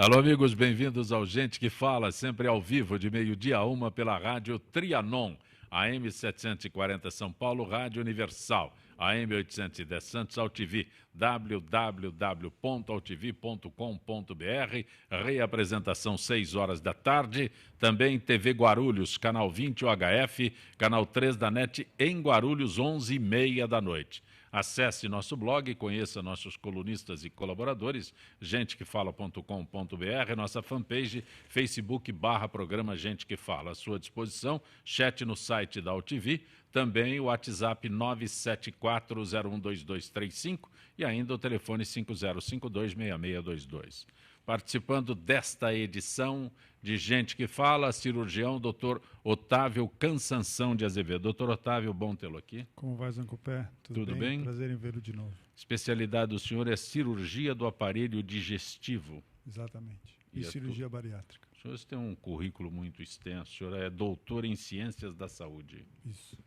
Alô, amigos, bem-vindos ao Gente que Fala, sempre ao vivo, de meio-dia a 1 pela rádio Trianon, AM 740 São Paulo, Rádio Universal, AM 810 Santos, AltV, www.altv.com.br, reapresentação 6 horas da tarde, também TV Guarulhos, canal 20 UHF, canal 3 da NET em Guarulhos, 11h30 da noite. Acesse nosso blog, conheça nossos colunistas e colaboradores, gentequefala.com.br, nossa fanpage, Facebook/programa Gente que Fala. À sua disposição, chat no site da AltV, também o WhatsApp 974012235 e ainda o telefone 50526622. Participando desta edição de Gente que Fala, cirurgião Dr. Otávio Cansanção de Azevedo. Dr. Otávio, bom tê-lo aqui. Como vai, Zancopé? Tudo bem? Prazer em vê-lo de novo. Especialidade do senhor é cirurgia do aparelho digestivo. Exatamente. E cirurgia bariátrica. O senhor tem um currículo muito extenso. O senhor é doutor em ciências da saúde. Isso.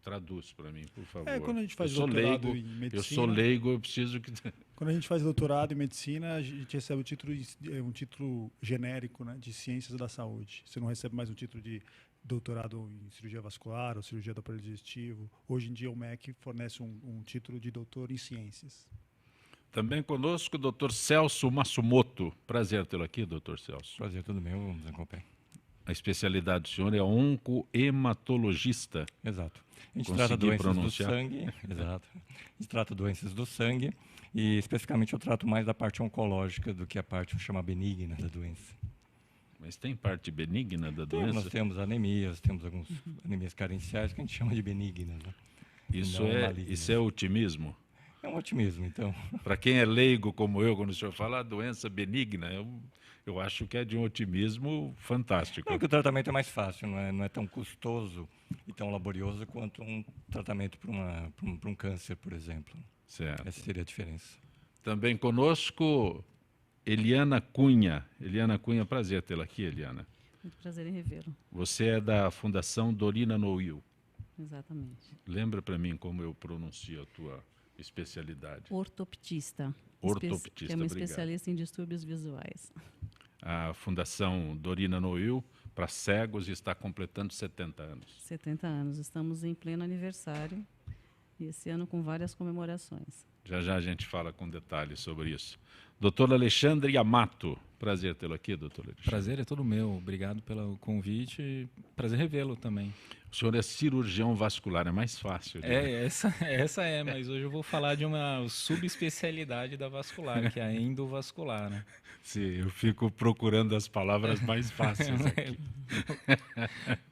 Traduz para mim, por favor. Quando a gente faz doutorado em medicina... Eu sou leigo, eu preciso que... Quando a gente faz doutorado em medicina, a gente recebe um título genérico, né, de ciências da saúde. Você não recebe mais um título de doutorado em cirurgia vascular ou cirurgia do aparelho digestivo. Hoje em dia o MEC fornece um título de doutor em ciências. Também conosco o Dr. Celso Massumoto. Prazer tê-lo aqui, Dr. Celso. Prazer, tudo meu, Zancopé. A especialidade do senhor é oncohematologista. Exato. A gente trata doenças pronunciar? do sangue. Exato. A gente trata doenças do sangue e, especificamente, eu trato mais da parte oncológica do que a parte, vamos chamar, benigna da doença. Mas tem parte benigna da doença? Nós temos anemias, temos algumas anemias carenciais que a gente chama de benignas. Né? Isso é otimismo? É um otimismo, então. Para quem é leigo como eu, quando o senhor fala doença benigna, eu acho que é de um otimismo fantástico. É que o tratamento é mais fácil, não é tão custoso e tão laborioso quanto um tratamento para um câncer, por exemplo. Certo. Essa seria a diferença. Também conosco, Eliana Cunha. Eliana Cunha, prazer tê-la aqui, Eliana. Muito prazer em revê-lo. Você é da Fundação Dorina Noil. Exatamente. Lembra para mim como eu pronuncio a tua especialidade? Ortoptista. Ortoptista, que é uma obrigado. Especialista em distúrbios visuais. A Fundação Dorina Noil, para cegos, está completando 70 anos. 70 anos. Estamos em pleno aniversário e esse ano com várias comemorações. Já a gente fala com detalhes sobre isso. Doutor Alexandre Yamato. Prazer tê-lo aqui, doutor Alexandre. Prazer é todo meu. Obrigado pelo convite. Prazer revê-lo também. O senhor é cirurgião vascular, é mais fácil. Né? Essa é, mas hoje eu vou falar de uma subespecialidade da vascular, que é a endovascular, né? Sim, eu fico procurando as palavras mais fáceis aqui.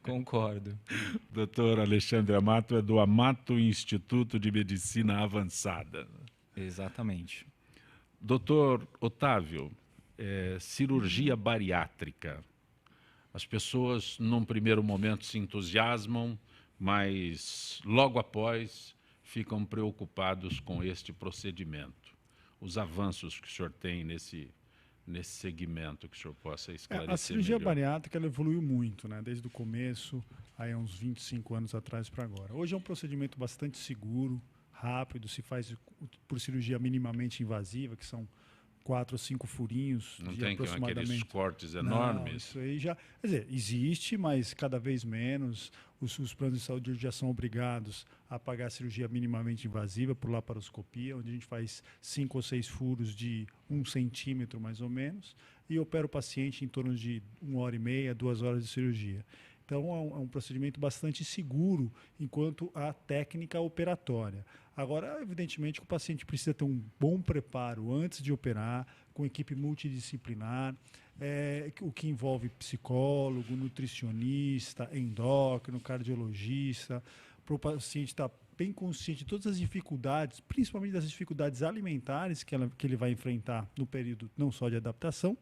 Concordo. Doutor Alexandre Amato é do Amato Instituto de Medicina Avançada. Exatamente. Doutor Otávio, cirurgia bariátrica. As pessoas, num primeiro momento, se entusiasmam, mas logo após ficam preocupados com este procedimento. Os avanços que o senhor tem nesse segmento, que o senhor possa esclarecer A cirurgia melhor. bariátrica ela evoluiu muito, né? Desde o começo, aí uns 25 anos atrás para agora. Hoje é um procedimento bastante seguro, rápido, se faz por cirurgia minimamente invasiva, que são 4 ou 5 furinhos não de tem aproximadamente... aqueles cortes enormes? Não, isso aí já... Quer dizer, existe, mas cada vez menos. Os planos de saúde já são obrigados a pagar a cirurgia minimamente invasiva por laparoscopia, onde a gente faz 5 ou 6 furos de 1 centímetro, mais ou menos, e opera o paciente em torno de 1h30, 2 horas de cirurgia. Então, é um procedimento bastante seguro enquanto a técnica operatória. Agora, evidentemente, que o paciente precisa ter um bom preparo antes de operar, com equipe multidisciplinar, o que envolve psicólogo, nutricionista, endócrino, cardiologista, para o paciente estar bem consciente de todas as dificuldades, principalmente das dificuldades alimentares que ele vai enfrentar no período não só de adaptação,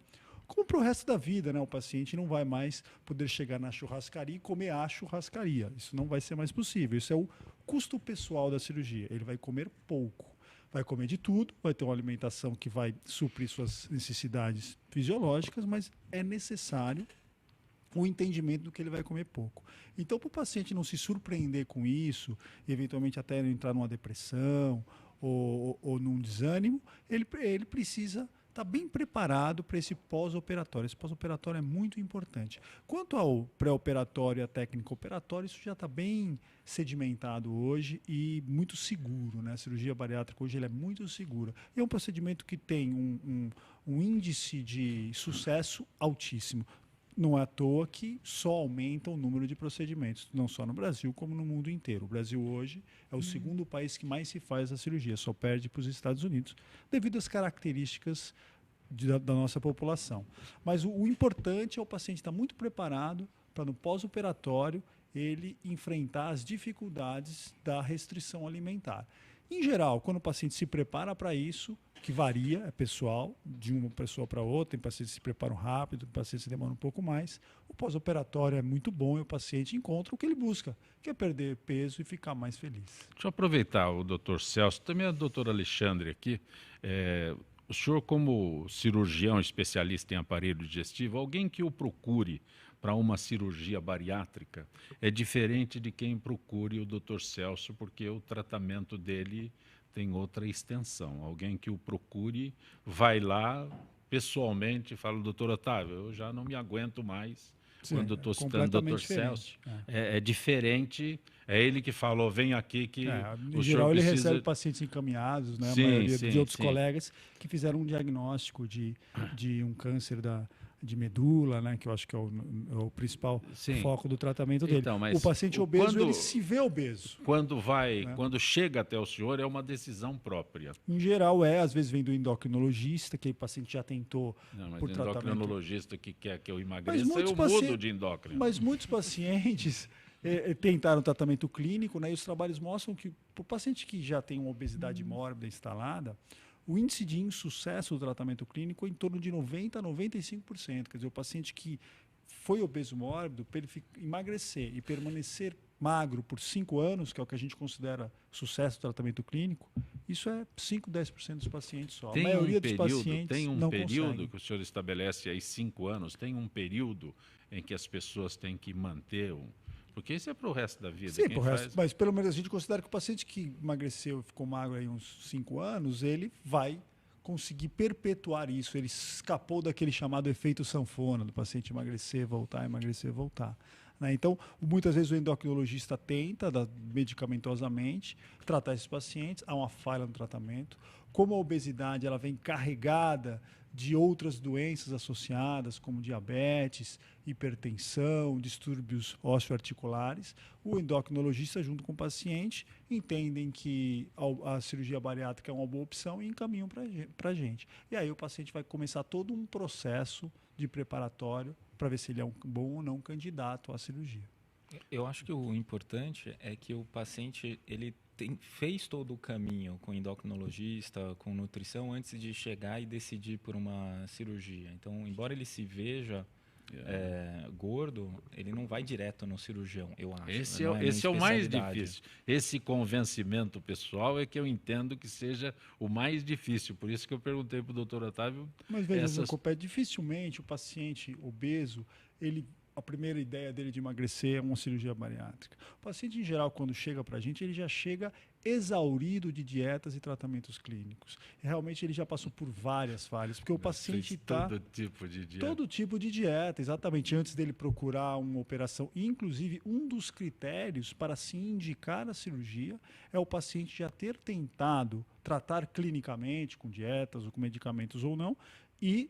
como para o resto da vida, né? O paciente não vai mais poder chegar na churrascaria e comer a churrascaria. Isso não vai ser mais possível. Isso é o custo pessoal da cirurgia. Ele vai comer pouco. Vai comer de tudo, vai ter uma alimentação que vai suprir suas necessidades fisiológicas, mas é necessário o entendimento do que ele vai comer pouco. Então, para o paciente não se surpreender com isso, eventualmente até entrar numa depressão ou num desânimo, ele precisa está bem preparado para esse pós-operatório. Esse pós-operatório é muito importante. Quanto ao pré-operatório e a técnica operatória, isso já está bem sedimentado hoje e muito seguro, né? A cirurgia bariátrica hoje ela é muito segura. E é um procedimento que tem um índice de sucesso altíssimo. Não é à toa que só aumenta o número de procedimentos, não só no Brasil, como no mundo inteiro. O Brasil hoje é o segundo país que mais se faz a cirurgia, só perde para os Estados Unidos, devido às características da nossa população. Mas o importante é o paciente estar muito preparado para, no pós-operatório, ele enfrentar as dificuldades da restrição alimentar. Em geral, quando o paciente se prepara para isso, que varia, é pessoal, de uma pessoa para outra, tem pacientes que se preparam rápido, tem pacientes que demoram um pouco mais, o pós-operatório é muito bom e o paciente encontra o que ele busca, que é perder peso e ficar mais feliz. Deixa eu aproveitar o doutor Celso, também a doutora Alexandre aqui. O senhor, como cirurgião especialista em aparelho digestivo, alguém que o procure para uma cirurgia bariátrica é diferente de quem procure o doutor Celso, porque o tratamento dele tem outra extensão. Alguém que o procure vai lá pessoalmente e fala, doutor Otávio, eu já não me aguento mais. Sim, quando estou citando o doutor Celso, é diferente, é ele que falou, vem aqui que em geral ele recebe pacientes encaminhados, né? Sim, a maioria sim, de outros sim. colegas que fizeram um diagnóstico de um câncer de medula, né? Que eu acho que é o principal Sim. foco do tratamento dele. Então, mas o paciente obeso, quando- ele se vê obeso. Quando chega até o senhor, é uma decisão própria. Em geral às vezes vem do endocrinologista, que o paciente já tentou Não, mas por o tratamento. endocrinologista que quer que eu Mas emagreça, muitos eu pacientes- mudo de endócrino. Mas muitos pacientes tentaram tratamento clínico, né, e os trabalhos mostram que para o paciente que já tem uma obesidade mórbida instalada, o índice de insucesso do tratamento clínico é em torno de 90% a 95%. Quer dizer, o paciente que foi obeso mórbido, para ele emagrecer e permanecer magro por 5 anos, que é o que a gente considera sucesso do tratamento clínico, isso é 5%, 10% dos pacientes só. A maioria dos pacientes tem um não período consegue. que o senhor estabelece aí 5 anos, tem um período em que as pessoas têm que manter porque isso é para o resto da vida. Sim, Quem pro resto, faz- mas pelo menos a gente considera que o paciente que emagreceu e ficou magro aí uns 5 anos, ele vai conseguir perpetuar isso. Ele escapou daquele chamado efeito sanfona, do paciente emagrecer, voltar. Né? Então, muitas vezes o endocrinologista tenta, medicamentosamente, tratar esses pacientes. Há uma falha no tratamento. Como a obesidade ela vem carregada de outras doenças associadas, como diabetes, hipertensão, distúrbios osteoarticulares, o endocrinologista, junto com o paciente, entendem que a cirurgia bariátrica é uma boa opção e encaminham para a gente. E aí o paciente vai começar todo um processo de preparatório para ver se ele é um bom ou não candidato à cirurgia. Eu acho que o importante é que o paciente fez todo o caminho com endocrinologista, com nutrição, antes de chegar e decidir por uma cirurgia. Então, embora ele se veja gordo, ele não vai direto no cirurgião, eu acho. Esse Não é o minha mais especialidade. difícil. Esse convencimento pessoal é que eu entendo que seja o mais difícil. Por isso que eu perguntei para o doutor Otávio. Mas veja, dificilmente o paciente obeso, a primeira ideia dele de emagrecer é uma cirurgia bariátrica. O paciente, em geral, quando chega para a gente, ele já chega exaurido de dietas e tratamentos clínicos. Realmente ele já passou por várias falhas, porque o paciente está... Todo tipo de dieta. Todo tipo de dieta, exatamente, antes dele procurar uma operação. E, inclusive, um dos critérios para se indicar a cirurgia é o paciente já ter tentado tratar clinicamente, com dietas ou com medicamentos ou não, e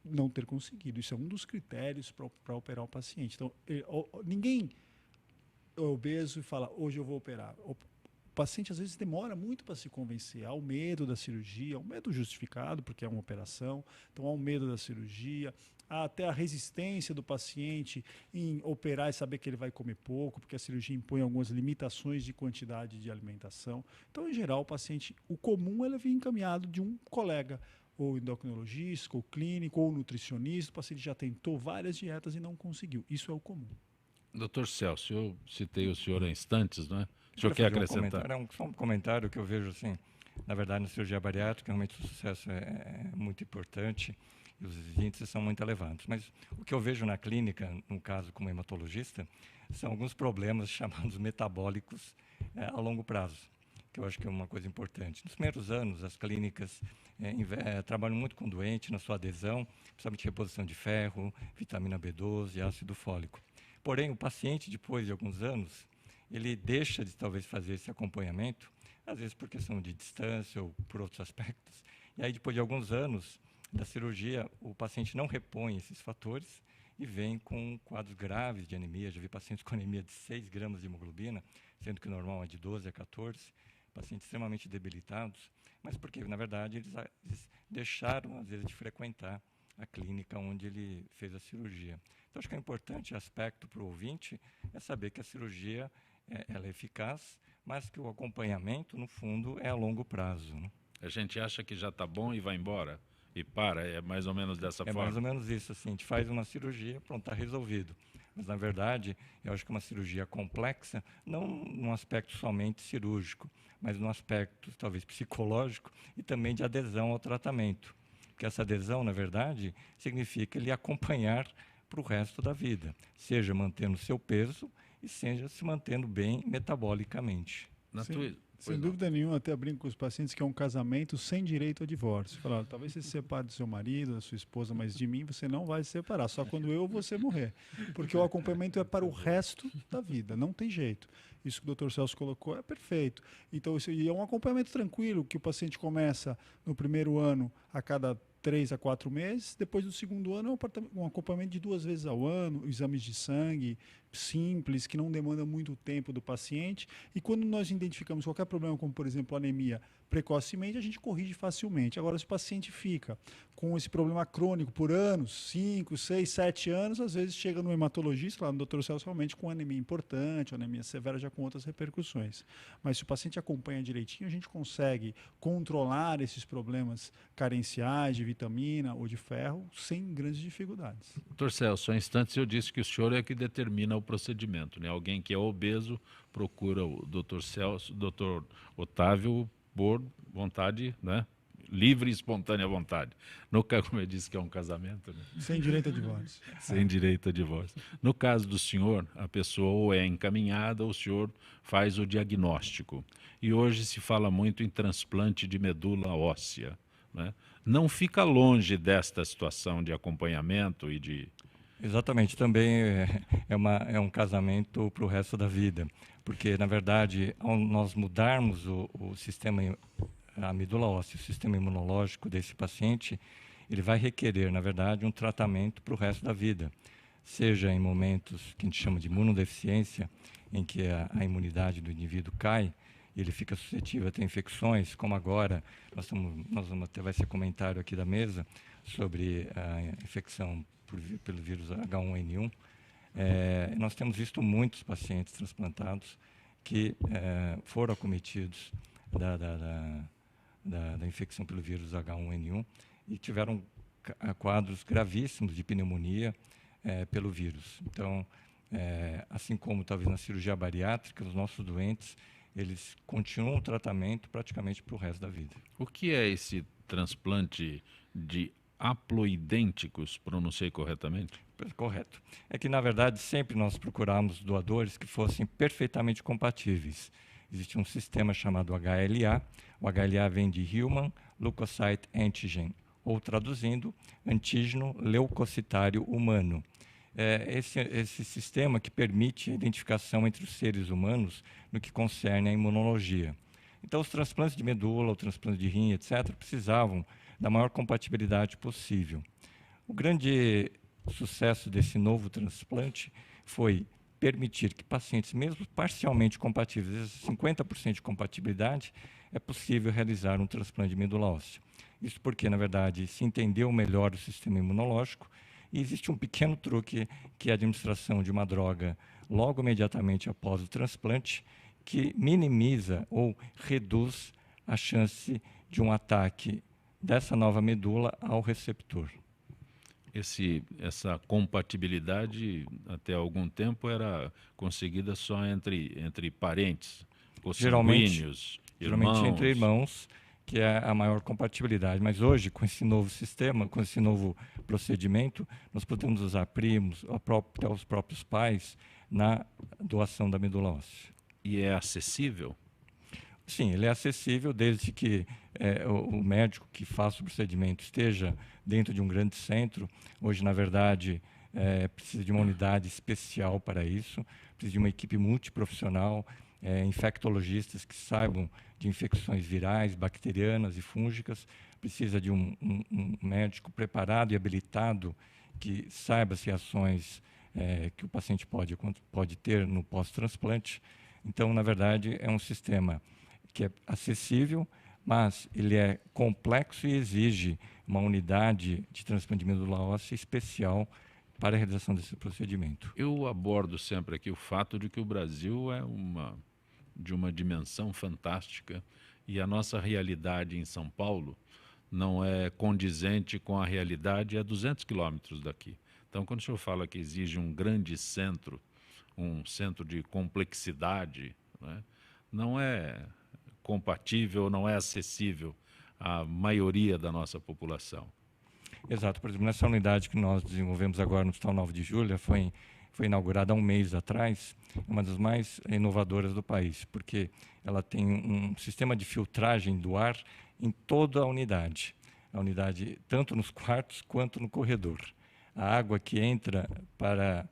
não ter conseguido. Isso é um dos critérios para operar o paciente. Então, ninguém é obeso e fala, hoje eu vou operar. O paciente, às vezes, demora muito para se convencer. Há o medo da cirurgia, um medo justificado, porque é uma operação. Então, há o medo da cirurgia. Há até a resistência do paciente em operar e saber que ele vai comer pouco, porque a cirurgia impõe algumas limitações de quantidade de alimentação. Então, em geral, o comum ele vem encaminhado de um colega, ou endocrinologista, ou clínico, ou nutricionista. O paciente já tentou várias dietas e não conseguiu. Isso é o comum. Doutor Celso, eu citei o senhor há instantes, não é? O senhor Eu quer queria fazer acrescentar? só um comentário que eu vejo assim, na verdade, na cirurgia bariátrica, realmente o sucesso é muito importante e os índices são muito elevados. Mas o que eu vejo na clínica, no caso como hematologista, são alguns problemas chamados metabólicos a longo prazo. que eu acho que é uma coisa importante. Nos primeiros anos, as clínicas trabalham muito com o doente na sua adesão, principalmente reposição de ferro, vitamina B12 e ácido fólico. Porém, o paciente, depois de alguns anos, ele deixa de talvez fazer esse acompanhamento, às vezes por questão de distância ou por outros aspectos. E aí, depois de alguns anos da cirurgia, o paciente não repõe esses fatores e vem com quadros graves de anemia. Já vi pacientes com anemia de 6 gramas de hemoglobina, sendo que o normal é de 12 a 14, pacientes extremamente debilitados, mas porque, na verdade, eles deixaram, às vezes, de frequentar a clínica onde ele fez a cirurgia. Então, acho que é importante aspecto para o ouvinte é saber que a cirurgia ela é eficaz, mas que o acompanhamento, no fundo, é a longo prazo, né? A gente acha que já está bom e vai embora e para, é mais ou menos dessa forma? É mais ou menos isso, assim, a gente faz uma cirurgia, pronto, está resolvido. Mas, na verdade, eu acho que uma cirurgia complexa, não num aspecto somente cirúrgico, mas num aspecto, talvez, psicológico e também de adesão ao tratamento. Porque essa adesão, na verdade, significa ele acompanhar para o resto da vida, seja mantendo o seu peso e seja se mantendo bem metabolicamente. Sem dúvida nenhuma, até brinco com os pacientes que é um casamento sem direito a divórcio. Falar, talvez você se separe do seu marido, da sua esposa, mas de mim você não vai se separar, só quando eu ou você morrer. Porque o acompanhamento é para o resto da vida, não tem jeito. Isso que o Dr. Celso colocou é perfeito. Então, isso é um acompanhamento tranquilo, que o paciente começa no primeiro ano a cada 3 a 4 meses, depois do segundo ano é um acompanhamento de 2 vezes ao ano, exames de sangue simples, que não demanda muito tempo do paciente, e quando nós identificamos qualquer problema, como por exemplo anemia, precocemente, a gente corrige facilmente. Agora, se o paciente fica com esse problema crônico por anos, 5, 6, 7 anos, às vezes chega no hematologista, lá no Dr. Celso, realmente com anemia importante, anemia severa, já com outras repercussões. Mas se o paciente acompanha direitinho, a gente consegue controlar esses problemas carenciais de vitamina ou de ferro sem grandes dificuldades. Dr. Celso, há instantes eu disse que o senhor é que determina o procedimento, né? Alguém que é obeso procura o Dr. Celso, Dr. Otávio, por vontade, né? Livre e espontânea vontade. No caso, como eu disse que é um casamento, né? Sem direito a divórcio. Sem direito a divórcio. No caso do senhor, a pessoa ou é encaminhada ou o senhor faz o diagnóstico. E hoje se fala muito em transplante de medula óssea, né? Não fica longe desta situação de acompanhamento e de... Exatamente, também é um casamento para o resto da vida, porque, na verdade, ao nós mudarmos o sistema, a medula óssea, o sistema imunológico desse paciente, ele vai requerer, na verdade, um tratamento para o resto da vida, seja em momentos que a gente chama de imunodeficiência, em que a imunidade do indivíduo cai, ele fica suscetível a ter infecções, como agora, nós vamos até vai ser comentário aqui da mesa sobre a infecção pelo vírus H1N1, nós temos visto muitos pacientes transplantados que foram acometidos da infecção pelo vírus H1N1 e tiveram quadros gravíssimos de pneumonia pelo vírus. Então, assim como talvez na cirurgia bariátrica, os nossos doentes, eles continuam o tratamento praticamente para o resto da vida. O que é esse transplante de haploidênticos, pronunciei corretamente? Correto. É que, na verdade, sempre nós procuramos doadores que fossem perfeitamente compatíveis. Existe um sistema chamado HLA. O HLA vem de Human Leukocyte Antigen, ou traduzindo, antígeno leucocitário humano. Esse sistema que permite a identificação entre os seres humanos no que concerne à imunologia. Então, os transplantes de medula, o transplante de rim, etc., precisavam da maior compatibilidade possível. O grande sucesso desse novo transplante foi permitir que pacientes, mesmo parcialmente compatíveis, 50% de compatibilidade, é possível realizar um transplante de medula óssea. Isso porque, na verdade, se entendeu melhor o sistema imunológico e existe um pequeno truque, que é a administração de uma droga logo imediatamente após o transplante, que minimiza ou reduz a chance de um ataque dessa nova medula ao receptor. Essa compatibilidade, até algum tempo, era conseguida só entre parentes, consanguíneos, geralmente entre irmãos, que é a maior compatibilidade. Mas hoje, com esse novo sistema, com esse novo procedimento, nós podemos usar primos, até os próprios pais, na doação da medula óssea. E é acessível? Sim, ele é acessível desde que o médico que faça o procedimento esteja dentro de um grande centro. Hoje, na verdade, precisa de uma unidade especial para isso, precisa de uma equipe multiprofissional, infectologistas que saibam de infecções virais, bacterianas e fúngicas, precisa de um médico preparado e habilitado que saiba as reações que o paciente pode ter no pós-transplante. Então, na verdade, é um sistema que é acessível, mas ele é complexo e exige uma unidade de transplante de medula óssea especial para a realização desse procedimento. Eu abordo sempre aqui o fato de que o Brasil é de uma dimensão fantástica e a nossa realidade em São Paulo não é condizente com a realidade a 200 quilômetros daqui. Então, quando o senhor fala que exige um grande centro, um centro de complexidade, né, não é compatível, não é acessível à maioria da nossa população. Exato. Por exemplo, nessa unidade que nós desenvolvemos agora no Hospital 9 de Julho, foi inaugurada há um mês atrás, uma das mais inovadoras do país, porque ela tem um sistema de filtragem do ar em toda a unidade. A unidade, tanto nos quartos quanto no corredor. A água que entra para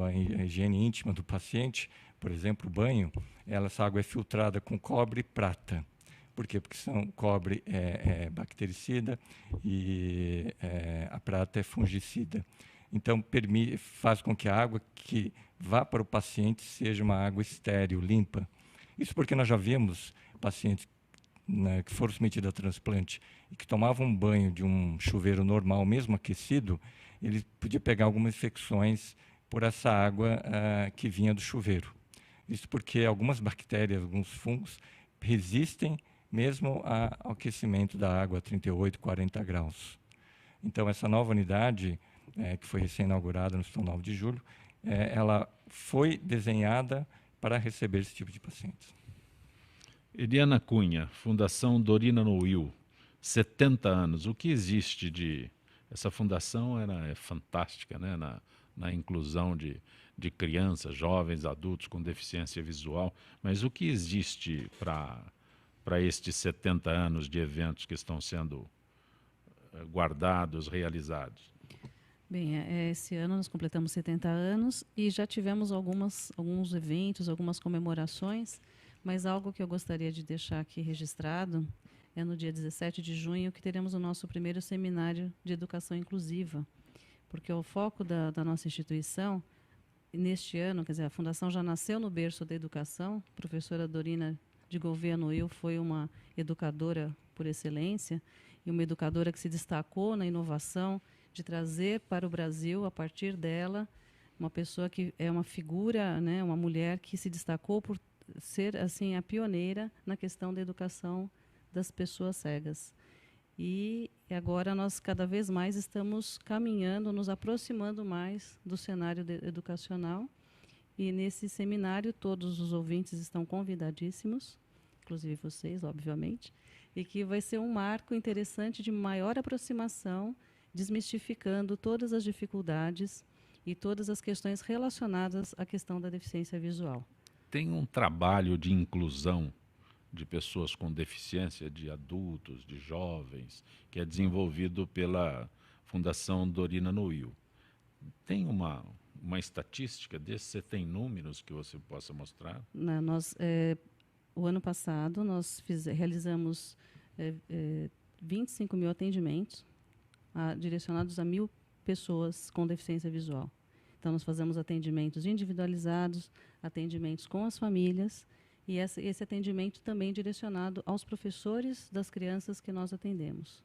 a higiene íntima do paciente, por exemplo, o banho, essa água é filtrada com cobre e prata. Por quê? Porque cobre é bactericida e a prata é fungicida. Então, faz com que a água que vá para o paciente seja uma água estéril, limpa. Isso porque nós já vimos pacientes que foram submetidos a transplante e que tomavam um banho de um chuveiro normal, mesmo aquecido, ele podia pegar algumas infecções por essa água que vinha do chuveiro. Isso porque algumas bactérias, alguns fungos, resistem mesmo ao aquecimento da água a 38, 40 graus. Então, essa nova unidade, que foi recém-inaugurada no Hospital 9 de Julho, ela foi desenhada para receber esse tipo de pacientes. Eliana Cunha, Fundação Dorina Noil, 70 anos. O que existe de... Essa fundação é fantástica, né? Na inclusão de crianças, jovens, adultos com deficiência visual. Mas o que existe para estes 70 anos de eventos que estão sendo guardados, realizados? Bem, esse ano nós completamos 70 anos e já tivemos alguns eventos, algumas comemorações, mas algo que eu gostaria de deixar aqui registrado é no dia 17 de junho que teremos o nosso primeiro seminário de educação inclusiva, porque o foco da nossa instituição, neste ano, quer dizer, a Fundação já nasceu no berço da educação, a professora Dorina de Gouveia Noil foi uma educadora por excelência e uma educadora que se destacou na inovação de trazer para o Brasil, a partir dela, uma pessoa que é uma figura, né, uma mulher que se destacou por ser assim a pioneira na questão da educação das pessoas cegas. E agora nós cada vez mais estamos caminhando, nos aproximando mais do cenário educacional. E nesse seminário todos os ouvintes estão convidadíssimos, inclusive vocês, obviamente, e que vai ser um marco interessante de maior aproximação, desmistificando todas as dificuldades e todas as questões relacionadas à questão da deficiência visual. Tem um trabalho de inclusão de pessoas com deficiência, de adultos, de jovens, que é desenvolvido pela Fundação Dorina Noil. Tem uma estatística desse? Você tem números que você possa mostrar? O ano passado, nós realizamos 25 mil atendimentos direcionados a 1.000 pessoas com deficiência visual. Então, nós fazemos atendimentos individualizados, atendimentos com as famílias, e esse atendimento também direcionado aos professores das crianças que nós atendemos.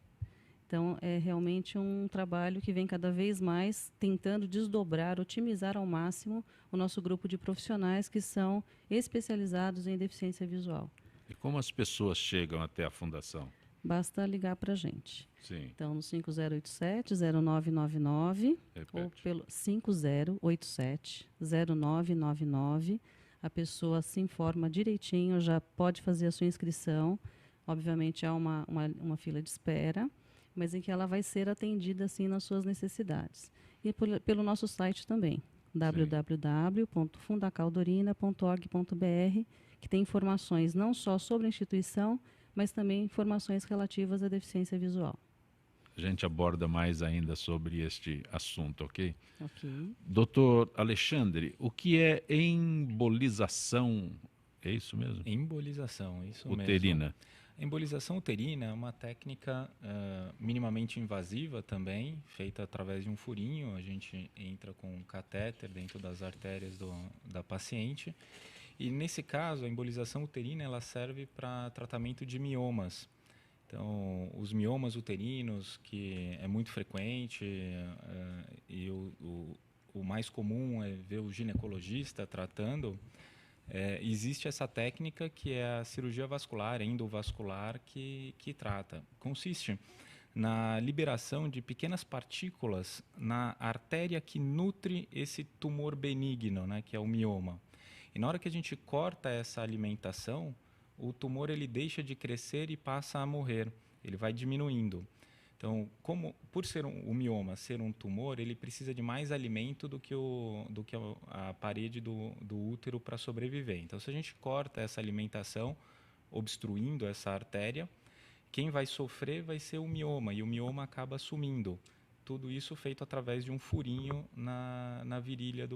Então, é realmente um trabalho que vem cada vez mais tentando desdobrar, otimizar ao máximo o nosso grupo de profissionais que são especializados em deficiência visual. E como as pessoas chegam até a Fundação? Basta ligar para a gente. Sim. Então, no 5087-0999 ou pelo 5087-0999, a pessoa se informa direitinho, já pode fazer a sua inscrição. Obviamente, há uma fila de espera, mas em que ela vai ser atendida assim nas suas necessidades. E pelo nosso site também, www.fundacaldorina.org.br, que tem informações não só sobre a instituição, mas também informações relativas à deficiência visual. A gente aborda mais ainda sobre este assunto, ok? Ok. Doutor Alexandre, o que é embolização? É isso mesmo? Embolização, isso Uterina. mesmo. A embolização uterina é uma técnica minimamente invasiva também, feita através de um furinho. A gente entra com um catéter dentro das artérias da paciente. E nesse caso, a embolização uterina ela serve para tratamento de miomas. Então, os miomas uterinos, que é muito frequente, e o mais comum é ver o ginecologista tratando, existe essa técnica que é a cirurgia vascular, endovascular, que trata. Consiste na liberação de pequenas partículas na artéria que nutre esse tumor benigno, né, que é o mioma. E na hora que a gente corta essa alimentação, o tumor ele deixa de crescer e passa a morrer. Ele vai diminuindo. Então, por ser o mioma ser um tumor, ele precisa de mais alimento do que a parede do útero para sobreviver. Então, se a gente corta essa alimentação, obstruindo essa artéria, quem vai sofrer vai ser o mioma, e o mioma acaba sumindo. Tudo isso feito através de um furinho na virilha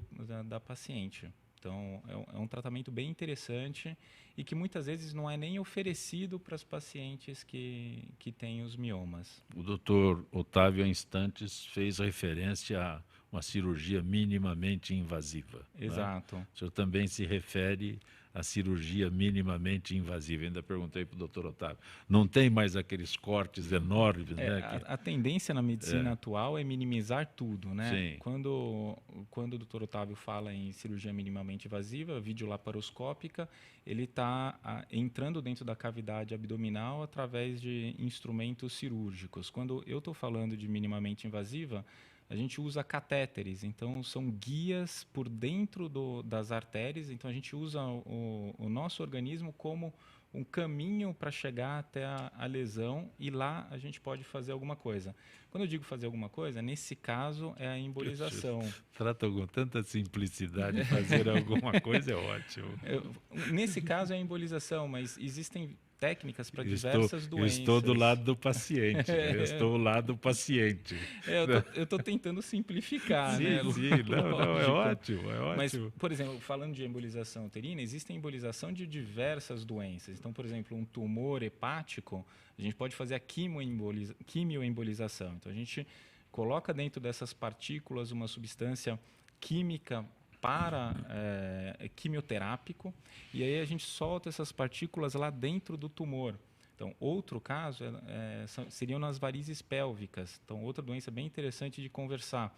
da paciente. Então, é um tratamento bem interessante e que muitas vezes não é nem oferecido para as pacientes que têm os miomas. O doutor Otávio, há instantes, fez referência a uma cirurgia minimamente invasiva. Exato. Né? O senhor também se refere à cirurgia minimamente invasiva. Ainda perguntei para o doutor Otávio. Não tem mais aqueles cortes enormes, né? A tendência na medicina atual é minimizar tudo, né? Sim. Quando o doutor Otávio fala em cirurgia minimamente invasiva, videolaparoscópica, ele está entrando dentro da cavidade abdominal através de instrumentos cirúrgicos. Quando eu estou falando de minimamente invasiva, a gente usa catéteres, então são guias por dentro das artérias, então a gente usa o nosso organismo como um caminho para chegar até a lesão e lá a gente pode fazer alguma coisa. Quando eu digo fazer alguma coisa, nesse caso é a embolização. Trata com tanta simplicidade, fazer alguma coisa é ótimo. Nesse caso é a embolização, mas existem técnicas para diversas doenças. Eu estou do lado do paciente. Eu estou do lado do paciente. Eu estou tentando simplificar, sim, né? Sim, não, é ótimo, é ótimo. Mas, por exemplo, falando de embolização uterina, existe embolização de diversas doenças. Então, por exemplo, um tumor hepático, a gente pode fazer a quimioembolização. Então, a gente coloca dentro dessas partículas uma substância química quimioterápico, e aí a gente solta essas partículas lá dentro do tumor. Então, outro caso seriam nas varizes pélvicas. Então, outra doença bem interessante de conversar.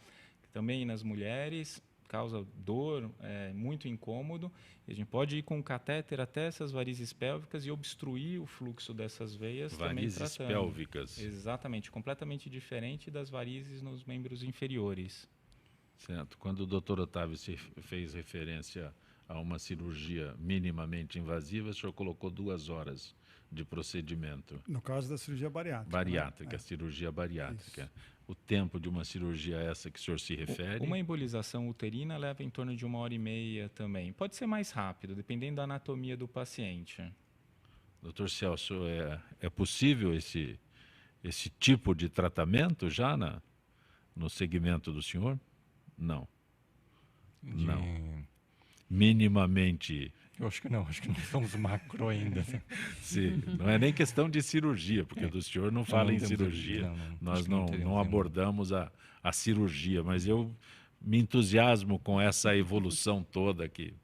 Também nas mulheres, causa dor, muito incômodo. E a gente pode ir com um catéter até essas varizes pélvicas e obstruir o fluxo dessas veias. Varizes pélvicas. Exatamente, completamente diferente das varizes nos membros inferiores. Certo. Quando o doutor Otávio se fez referência a uma cirurgia minimamente invasiva, o senhor colocou 2 horas de procedimento. No caso da cirurgia bariátrica. Bariátrica, cirurgia bariátrica. Isso. O tempo de uma cirurgia essa que o senhor se refere? Uma embolização uterina leva em torno de 1h30 também. Pode ser mais rápido, dependendo da anatomia do paciente. Doutor Celso, é possível esse tipo de tratamento já no segmento do senhor? Não. Não. Minimamente. Eu acho que não somos macro ainda. Sim, não é nem questão de cirurgia, porque do senhor não fala em cirurgia. Nós não abordamos a cirurgia, mas eu me entusiasmo com essa evolução toda que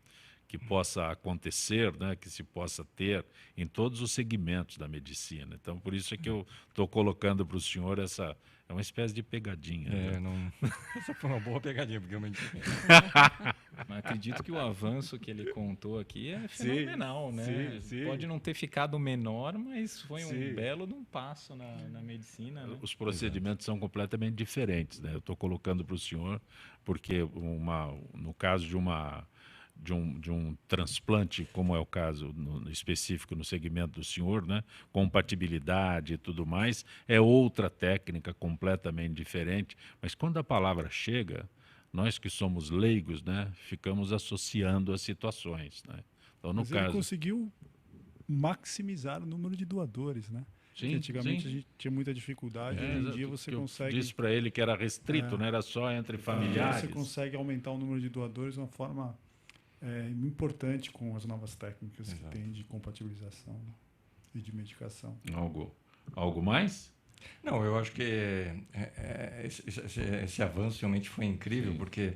possa acontecer, né, que se possa ter em todos os segmentos da medicina. Então, por isso é que eu estou colocando para o senhor essa... É uma espécie de pegadinha. Essa foi uma boa pegadinha, porque eu Mas acredito que o avanço que ele contou aqui é fenomenal, né? Sim. Pode não ter ficado menor, mas foi um belo de um passo na medicina. Né? Os procedimentos são completamente diferentes, né? Eu estou colocando para o senhor, porque no caso de um transplante, como é o caso no específico no segmento do senhor, né? Compatibilidade e tudo mais, é outra técnica completamente diferente. Mas quando a palavra chega, nós que somos leigos, né? Ficamos associando as situações, né? Então, no Mas caso... ele conseguiu maximizar o número de doadores, né? Porque antigamente a gente tinha muita dificuldade, hoje em dia você consegue... Eu disse para ele que era restrito, não era só entre familiares. Você consegue aumentar o número de doadores de uma forma importante com as novas técnicas que tem de compatibilização, né? E de medicação. Algo mais? Não, eu acho que esse avanço realmente foi incrível, porque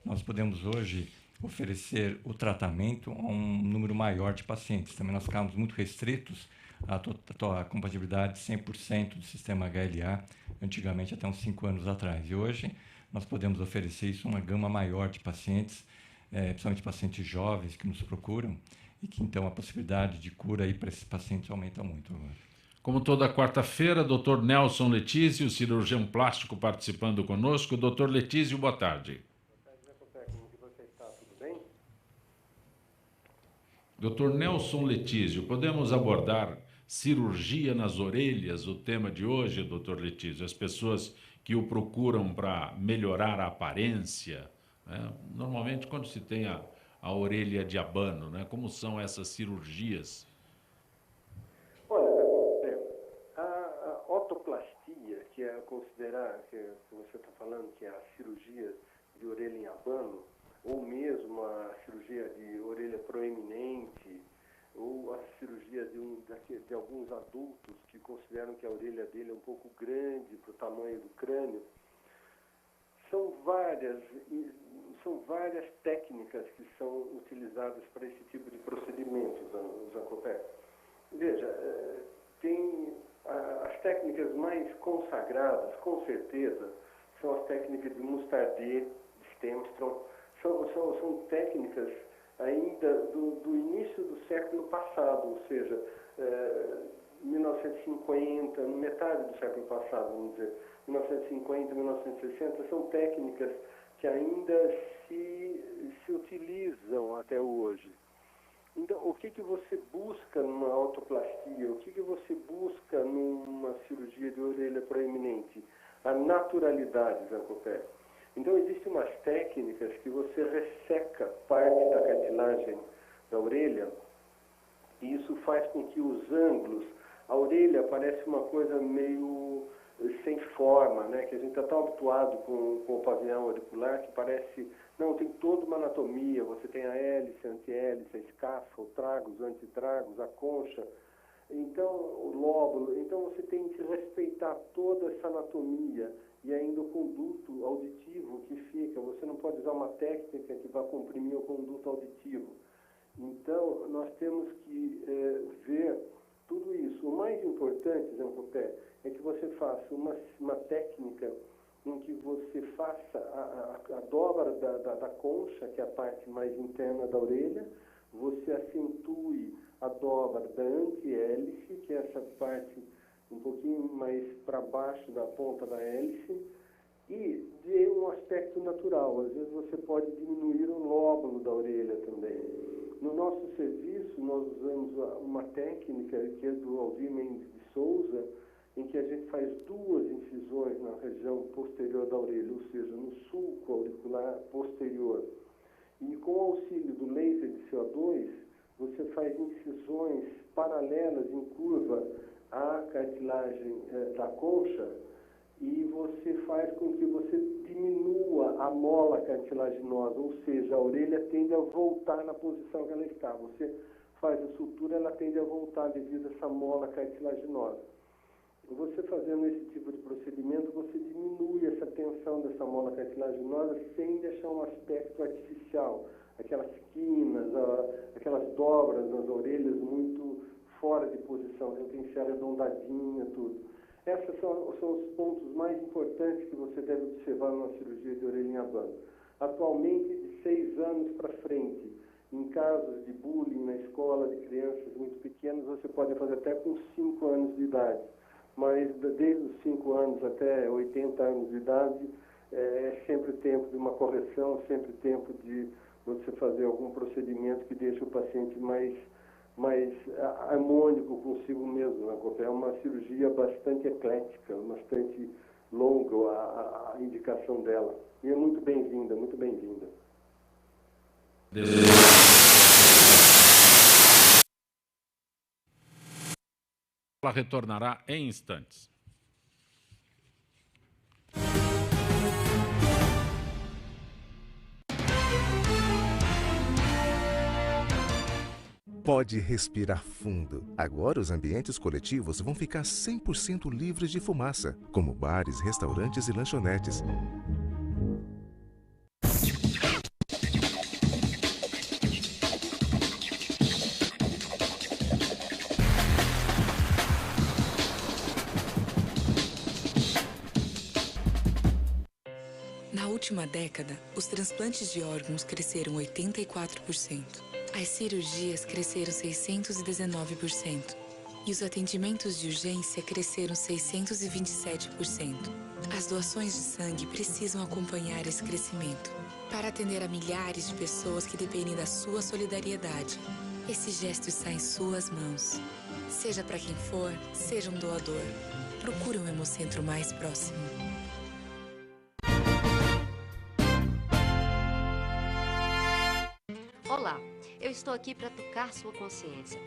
nós podemos hoje oferecer o tratamento a um número maior de pacientes. Também nós ficamos muito restritos à compatibilidade 100% do sistema HLA, antigamente até uns 5 anos atrás. E hoje nós podemos oferecer isso a uma gama maior de pacientes, principalmente pacientes jovens que nos procuram, e que então a possibilidade de cura para esses pacientes aumenta muito agora. Como toda quarta-feira, Dr. Nelson Letísio, cirurgião plástico, participando conosco. Dr. Letísio, boa tarde. Como que você está? Tudo bem? Dr. Nelson Letísio, podemos abordar cirurgia nas orelhas, o tema de hoje, Dr. Letísio? As pessoas que o procuram para melhorar a aparência, né? Normalmente quando se tem a orelha de abano, né? Como são essas cirurgias? Olha, a otoplastia, que é considerar, que você está falando que é a cirurgia de orelha em abano, ou mesmo a cirurgia de orelha proeminente, ou a cirurgia de alguns adultos que consideram que a orelha dele é um pouco grande para o tamanho do crânio, são várias técnicas que são utilizadas para esse tipo de procedimento, Zancopé. Veja, tem as técnicas mais consagradas, com certeza, são as técnicas de Mustardet, de Stenström. São técnicas ainda do início do século passado, ou seja, 1950, metade do século passado, vamos dizer, 1950, 1960, são técnicas que ainda se utilizam até hoje. Então, o que você busca numa autoplastia? O que você busca numa cirurgia de orelha proeminente? A naturalidade, Zancopé. Então, existem umas técnicas que você resseca parte da cartilagem da orelha e isso faz com que os ângulos, a orelha parece uma coisa meio sem forma, né? Que a gente está tão habituado com o pavilhão auricular que parece... Não, tem toda uma anatomia, você tem a hélice, a antihélice, a escafa, o tragus, o antitragus, a concha, então o lóbulo, então você tem que respeitar toda essa anatomia e ainda o conduto auditivo que fica, você não pode usar uma técnica que vai comprimir o conduto auditivo. Então, nós temos que ver tudo isso. O mais importante, Zancopé, é que você faça uma técnica em que você faça a dobra da concha, que é a parte mais interna da orelha, você acentue a dobra da antihélice, que é essa parte um pouquinho mais para baixo da ponta da hélice, e de um aspecto natural. Às vezes você pode diminuir o lóbulo da orelha também. No nosso serviço, nós usamos uma técnica que é do Aldir Mendes de Souza, em que a gente faz 2 incisões na região posterior da orelha, ou seja, no sulco auricular posterior. E com o auxílio do laser de CO2, você faz incisões paralelas em curva à cartilagem da concha e você faz com que você diminua a mola cartilaginosa, ou seja, a orelha tende a voltar na posição que ela está. Você faz a sutura, ela tende a voltar devido a essa mola cartilaginosa. Você fazendo esse tipo de procedimento, você diminui essa tensão dessa mola cartilaginosa sem deixar um aspecto artificial. Aquelas quinas, aquelas dobras nas orelhas muito fora de posição, então tem que ser arredondadinha, tudo. Esses são os pontos mais importantes que você deve observar numa cirurgia de orelha em abano. Atualmente, de 6 anos para frente, em casos de bullying na escola de crianças muito pequenas, você pode fazer até com 5 anos de idade. Mas desde os 5 anos até 80 anos de idade, é sempre tempo de uma correção, sempre tempo de você fazer algum procedimento que deixe o paciente mais harmônico consigo mesmo. É uma cirurgia bastante eclética, bastante longa a indicação dela. E é muito bem-vinda, muito bem-vinda. Ela retornará em instantes. Pode respirar fundo. Agora os ambientes coletivos vão ficar 100% livres de fumaça, como bares, restaurantes e lanchonetes. Na última década, os transplantes de órgãos cresceram 84%. As cirurgias cresceram 619%. E os atendimentos de urgência cresceram 627%. As doações de sangue precisam acompanhar esse crescimento para atender a milhares de pessoas que dependem da sua solidariedade. Esse gesto está em suas mãos. Seja para quem for, seja um doador. Procure um Hemocentro mais próximo. Olá, eu estou aqui para tocar sua consciência.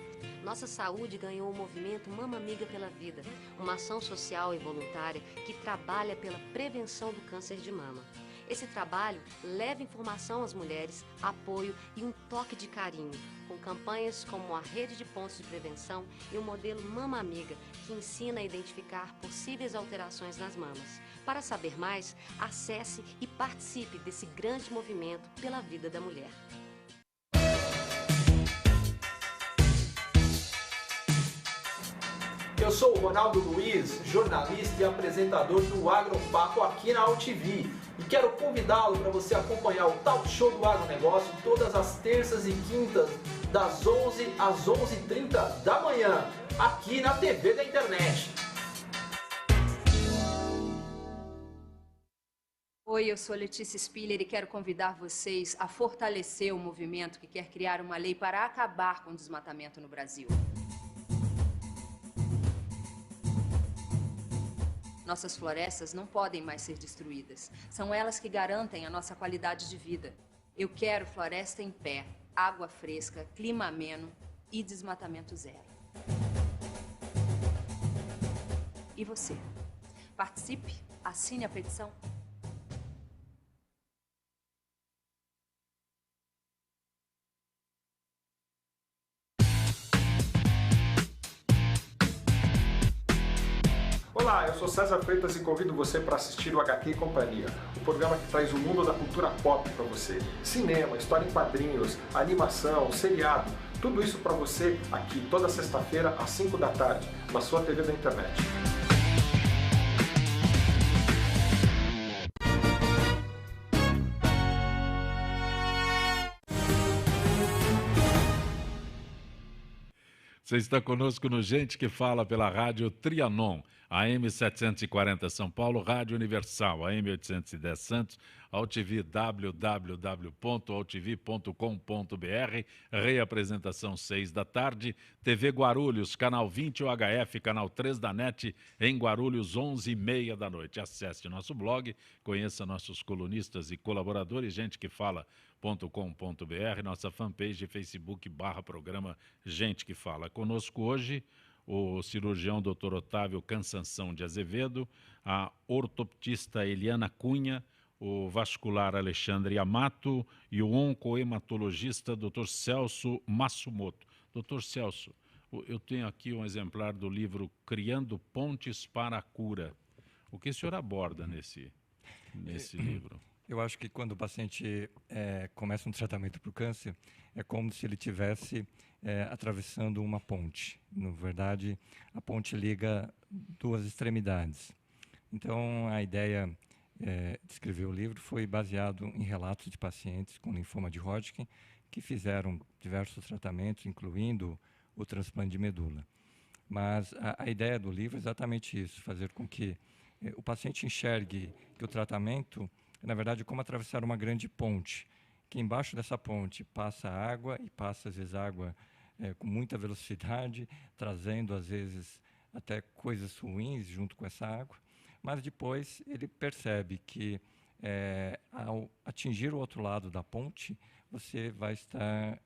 Nossa saúde ganhou o movimento Mama Amiga pela Vida, uma ação social e voluntária que trabalha pela prevenção do câncer de mama. Esse trabalho leva informação às mulheres, apoio e um toque de carinho, com campanhas como a Rede de Pontos de Prevenção e o modelo Mama Amiga, que ensina a identificar possíveis alterações nas mamas. Para saber mais, acesse e participe desse grande movimento pela vida da mulher. Eu sou o Ronaldo Luiz, jornalista e apresentador do Agropapo aqui na UTV. E quero convidá-lo para você acompanhar o Talk Show do Agronegócio todas as terças e quintas, das 11 às 11h30 da manhã, aqui na TV da internet. Oi, eu sou Letícia Spiller e quero convidar vocês a fortalecer o movimento que quer criar uma lei para acabar com o desmatamento no Brasil. Nossas florestas não podem mais ser destruídas. São elas que garantem a nossa qualidade de vida. Eu quero floresta em pé, água fresca, clima ameno e desmatamento zero. E você? Participe, assine a petição. Olá, eu sou César Freitas e convido você para assistir o HQ e Companhia, o programa que traz o mundo da cultura pop para você. Cinema, história em quadrinhos, animação, seriado, tudo isso para você aqui toda sexta-feira às 5 da tarde, na sua TV da internet. Você está conosco no Gente que Fala pela Rádio Trianon, AM 740 São Paulo, Rádio Universal, AM 810 Santos, AltV www.altv.com.br, reapresentação 6 da tarde, TV Guarulhos, canal 20 UHF, canal 3 da NET, em Guarulhos, 11h30 da noite. Acesse nosso blog, conheça nossos colunistas e colaboradores, gentequefala.com.br, nossa fanpage Facebook/programa Gente que Fala. Conosco hoje o cirurgião Dr. Otávio Cansanção de Azevedo, a ortoptista Eliana Cunha, o vascular Alexandre Yamato e o oncohematologista Dr. Celso Massumoto. Dr. Celso, eu tenho aqui um exemplar do livro Criando Pontes para a Cura. O que o senhor aborda nesse livro? Eu acho que quando o paciente começa um tratamento para o câncer, é como se ele estivesse atravessando uma ponte. Na verdade, a ponte liga duas extremidades. Então, a ideia de escrever o livro foi baseado em relatos de pacientes com linfoma de Hodgkin que fizeram diversos tratamentos, incluindo o transplante de medula. Mas a ideia do livro é exatamente isso, fazer com que o paciente enxergue que o tratamento na verdade, como atravessar uma grande ponte, que embaixo dessa ponte passa água, e passa, às vezes, água com muita velocidade, trazendo, às vezes, até coisas ruins junto com essa água, mas depois ele percebe que, ao atingir o outro lado da ponte, você vai estar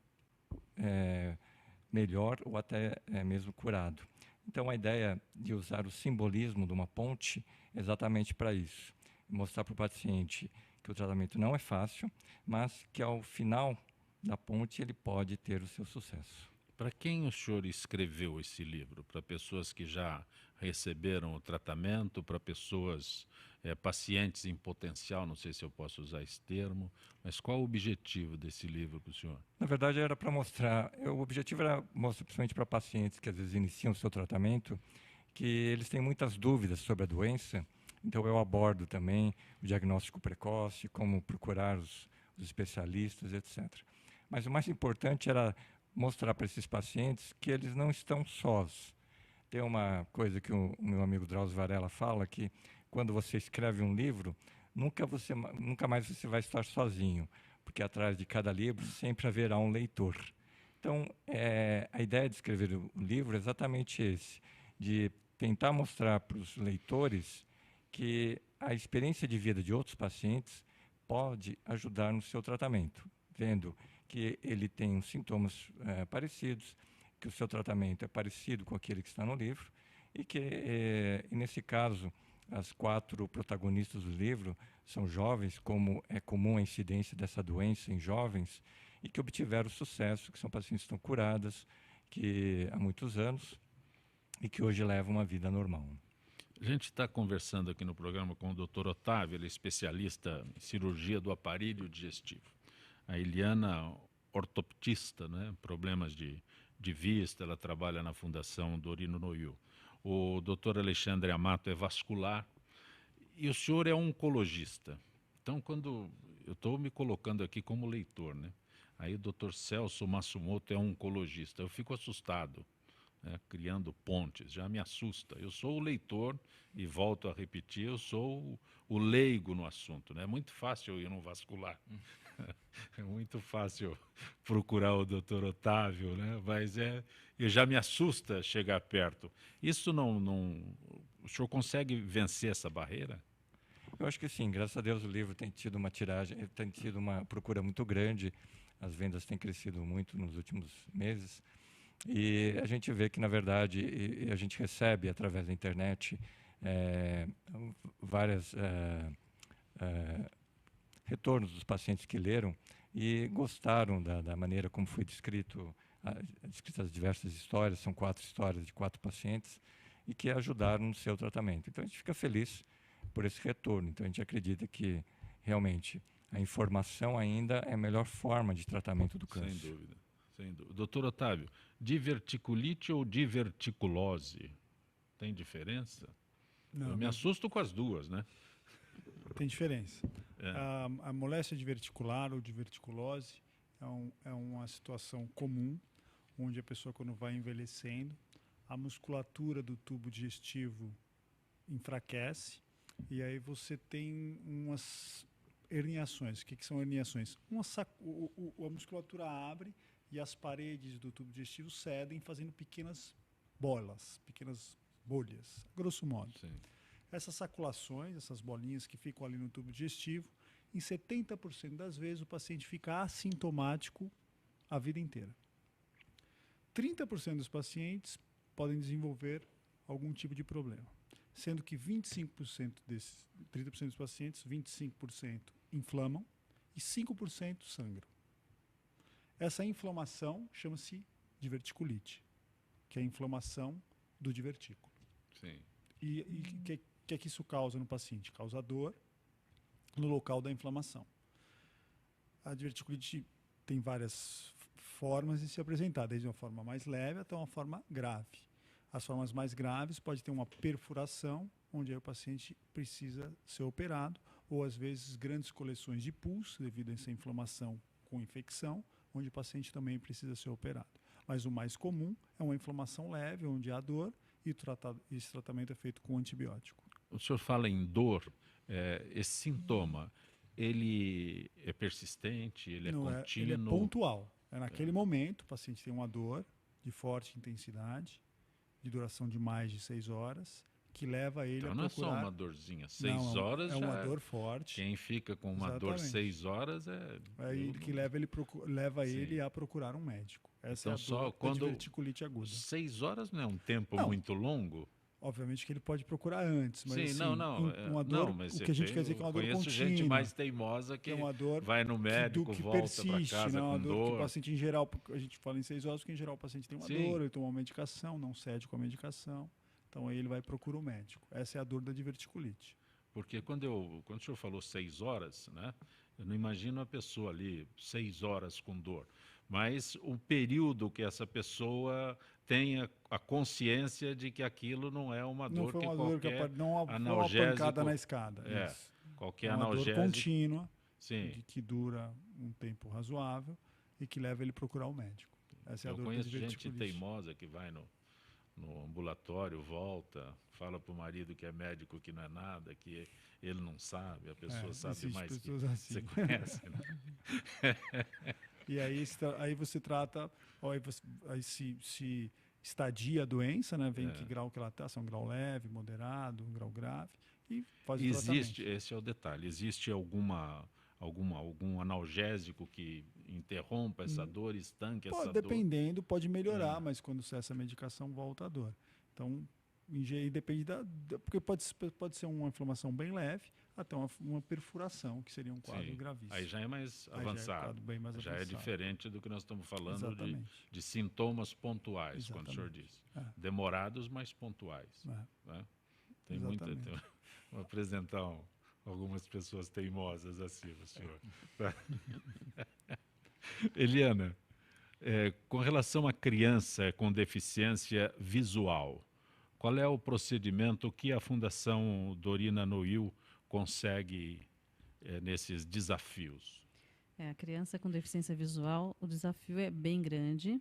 melhor ou até mesmo curado. Então, a ideia de usar o simbolismo de uma ponte é exatamente para isso. Mostrar para o paciente que o tratamento não é fácil, mas que ao final da ponte ele pode ter o seu sucesso. Para quem o senhor escreveu esse livro? Para pessoas que já receberam o tratamento, para pessoas, pacientes em potencial, não sei se eu posso usar esse termo, mas qual o objetivo desse livro para o senhor? Na verdade, era para mostrar, o objetivo era mostrar principalmente para pacientes que às vezes iniciam o seu tratamento, que eles têm muitas dúvidas sobre a doença, então eu abordo também o diagnóstico precoce, como procurar os especialistas, etc. Mas o mais importante era mostrar para esses pacientes que eles não estão sós. Tem uma coisa que o meu amigo Drauzio Varela fala, que quando você escreve um livro, nunca mais você vai estar sozinho, porque atrás de cada livro sempre haverá um leitor. Então, a ideia de escrever o livro é exatamente esse, de tentar mostrar para os leitores que a experiência de vida de outros pacientes pode ajudar no seu tratamento, vendo que ele tem uns sintomas parecidos, que o seu tratamento é parecido com aquele que está no livro, e que, e nesse caso, as 4 protagonistas do livro são jovens, como é comum a incidência dessa doença em jovens, e que obtiveram sucesso, que são pacientes que estão curadas, que há muitos anos, e que hoje levam uma vida normal. A gente está conversando aqui no programa com o Dr. Otávio, ele é especialista em cirurgia do aparelho digestivo. A Eliana, ortoptista, né? Problemas de vista, ela trabalha na Fundação Dorino Noyu. O Dr. Alexandre Amato é vascular e o senhor é oncologista. Então, quando eu estou me colocando aqui como leitor, né? Aí o Dr. Celso Matsumoto é oncologista, eu fico assustado, né? Criando pontes, já me assusta. Eu sou o leitor e volto a repetir, eu sou o leigo no assunto, né? É muito fácil eu ir no vascular. É muito fácil procurar o Dr. Otávio, né? Mas já me assusta chegar perto. Isso o senhor consegue vencer essa barreira? Eu acho que sim, graças a Deus o livro tem tido uma tiragem, tem tido uma procura muito grande, as vendas têm crescido muito nos últimos meses, e a gente vê que, na verdade, a gente recebe através da internet várias retornos dos pacientes que leram e gostaram da maneira como foi descritas as diversas histórias, são 4 histórias de 4 pacientes, e que ajudaram no seu tratamento. Então a gente fica feliz por esse retorno, então a gente acredita que realmente a informação ainda é a melhor forma de tratamento do câncer. Sem dúvida, sem dúvida. Doutor Otávio, diverticulite ou diverticulose, tem diferença? Não, eu me assusto com as duas, né? Tem diferença. A moléstia diverticular ou diverticulose é uma situação comum, onde a pessoa, quando vai envelhecendo, a musculatura do tubo digestivo enfraquece e aí você tem umas herniações. O que são herniações? A musculatura abre e as paredes do tubo digestivo cedem, fazendo pequenas bolas, pequenas bolhas, grosso modo. Sim. Essas saculações, essas bolinhas que ficam ali no tubo digestivo, em 70% das vezes o paciente fica assintomático a vida inteira. 30% dos pacientes podem desenvolver algum tipo de problema, sendo que 30% dos pacientes, 25% inflamam e 5% sangram. Essa inflamação chama-se diverticulite, que é a inflamação do divertículo. Sim. E o que isso causa no paciente? Causa dor no local da inflamação. A diverticulite tem várias formas de se apresentar, desde uma forma mais leve até uma forma grave. As formas mais graves pode ter uma perfuração, onde aí o paciente precisa ser operado, ou às vezes grandes coleções de pus, devido a essa inflamação com infecção, onde o paciente também precisa ser operado. Mas o mais comum é uma inflamação leve, onde há dor, e esse tratamento é feito com antibiótico. O senhor fala em dor, esse sintoma, ele é persistente, ele é contínuo? Ele é pontual. É naquele momento, o paciente tem uma dor de forte intensidade, de duração de mais de 6 horas, que leva ele a procurar... Então não é só uma dorzinha, 6 horas é uma dor forte. Quem fica com uma dor 6 horas é... Aí que leva ele a procurar um médico. Essa Então, é a só dor da quando diverticulite aguda. 6 horas não é um tempo Não. muito longo? Obviamente que ele pode procurar antes, mas Sim, assim, não. uma dor, Não, mas o que a gente quer dizer que é uma dor conheço contínua. gente mais teimosa que é uma dor vai no médico, que volta para persiste, casa não é uma com dor que o dor. paciente em geral, a gente fala em 6 horas, porque em geral o paciente tem uma Sim. dor, ele toma uma medicação, não cede com a medicação, então aí ele vai procurar o médico. Essa é a dor da diverticulite. Porque quando o senhor falou 6 horas, né? Eu não imagino a pessoa ali 6 horas com dor, mas o período que essa pessoa tenha a consciência de que aquilo não é uma Não dor foi que uma dor que qualquer não foi uma analgésico, pancada na escada. É, Isso. qualquer É uma analgésico. dor contínua, Sim. que dura um tempo razoável e que leva ele a procurar o médico. Essa é a Eu dor da conheço gente diverticulite. teimosa que vai no ambulatório, volta, fala para o marido que é médico que não é nada, que ele não sabe, a pessoa sabe mais que assim. você conhece. Né? E aí você trata, aí se estadia a doença, né? Vem que grau que ela está, se é um grau leve, moderado, um grau grave, e faz o tratamento. Esse é o detalhe, existe algum analgésico que interrompa essa dor, estanque essa dor? Dependendo, pode melhorar, mas quando cessa a medicação, volta a dor. Então, depende porque pode ser uma inflamação bem leve até uma perfuração, que seria um quadro gravíssimo. Aí já é mais avançado. Já é diferente do que nós estamos falando de sintomas pontuais, quando o senhor diz. Demorados, mas pontuais. Né? Tem muita... Vou apresentar algumas pessoas teimosas assim, senhor. Eliana, com relação à criança com deficiência visual, qual é o procedimento que a Fundação Dorina Noil consegue nesses desafios? A criança com deficiência visual, o desafio é bem grande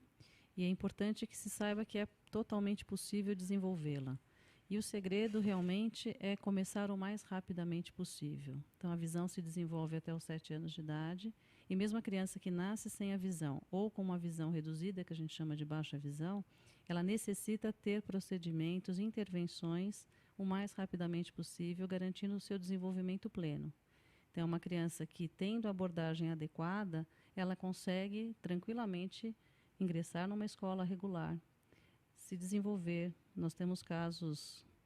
e é importante que se saiba que é totalmente possível desenvolvê-la. E o segredo realmente é começar o mais rapidamente possível. Então a visão se desenvolve até os 7 anos de idade e mesmo a criança que nasce sem a visão ou com uma visão reduzida, que a gente chama de baixa visão, ela necessita ter procedimentos, intervenções o mais rapidamente possível, garantindo o seu desenvolvimento pleno. Então uma criança que tendo a abordagem adequada, ela consegue tranquilamente ingressar numa escola regular, se desenvolver. Nós temos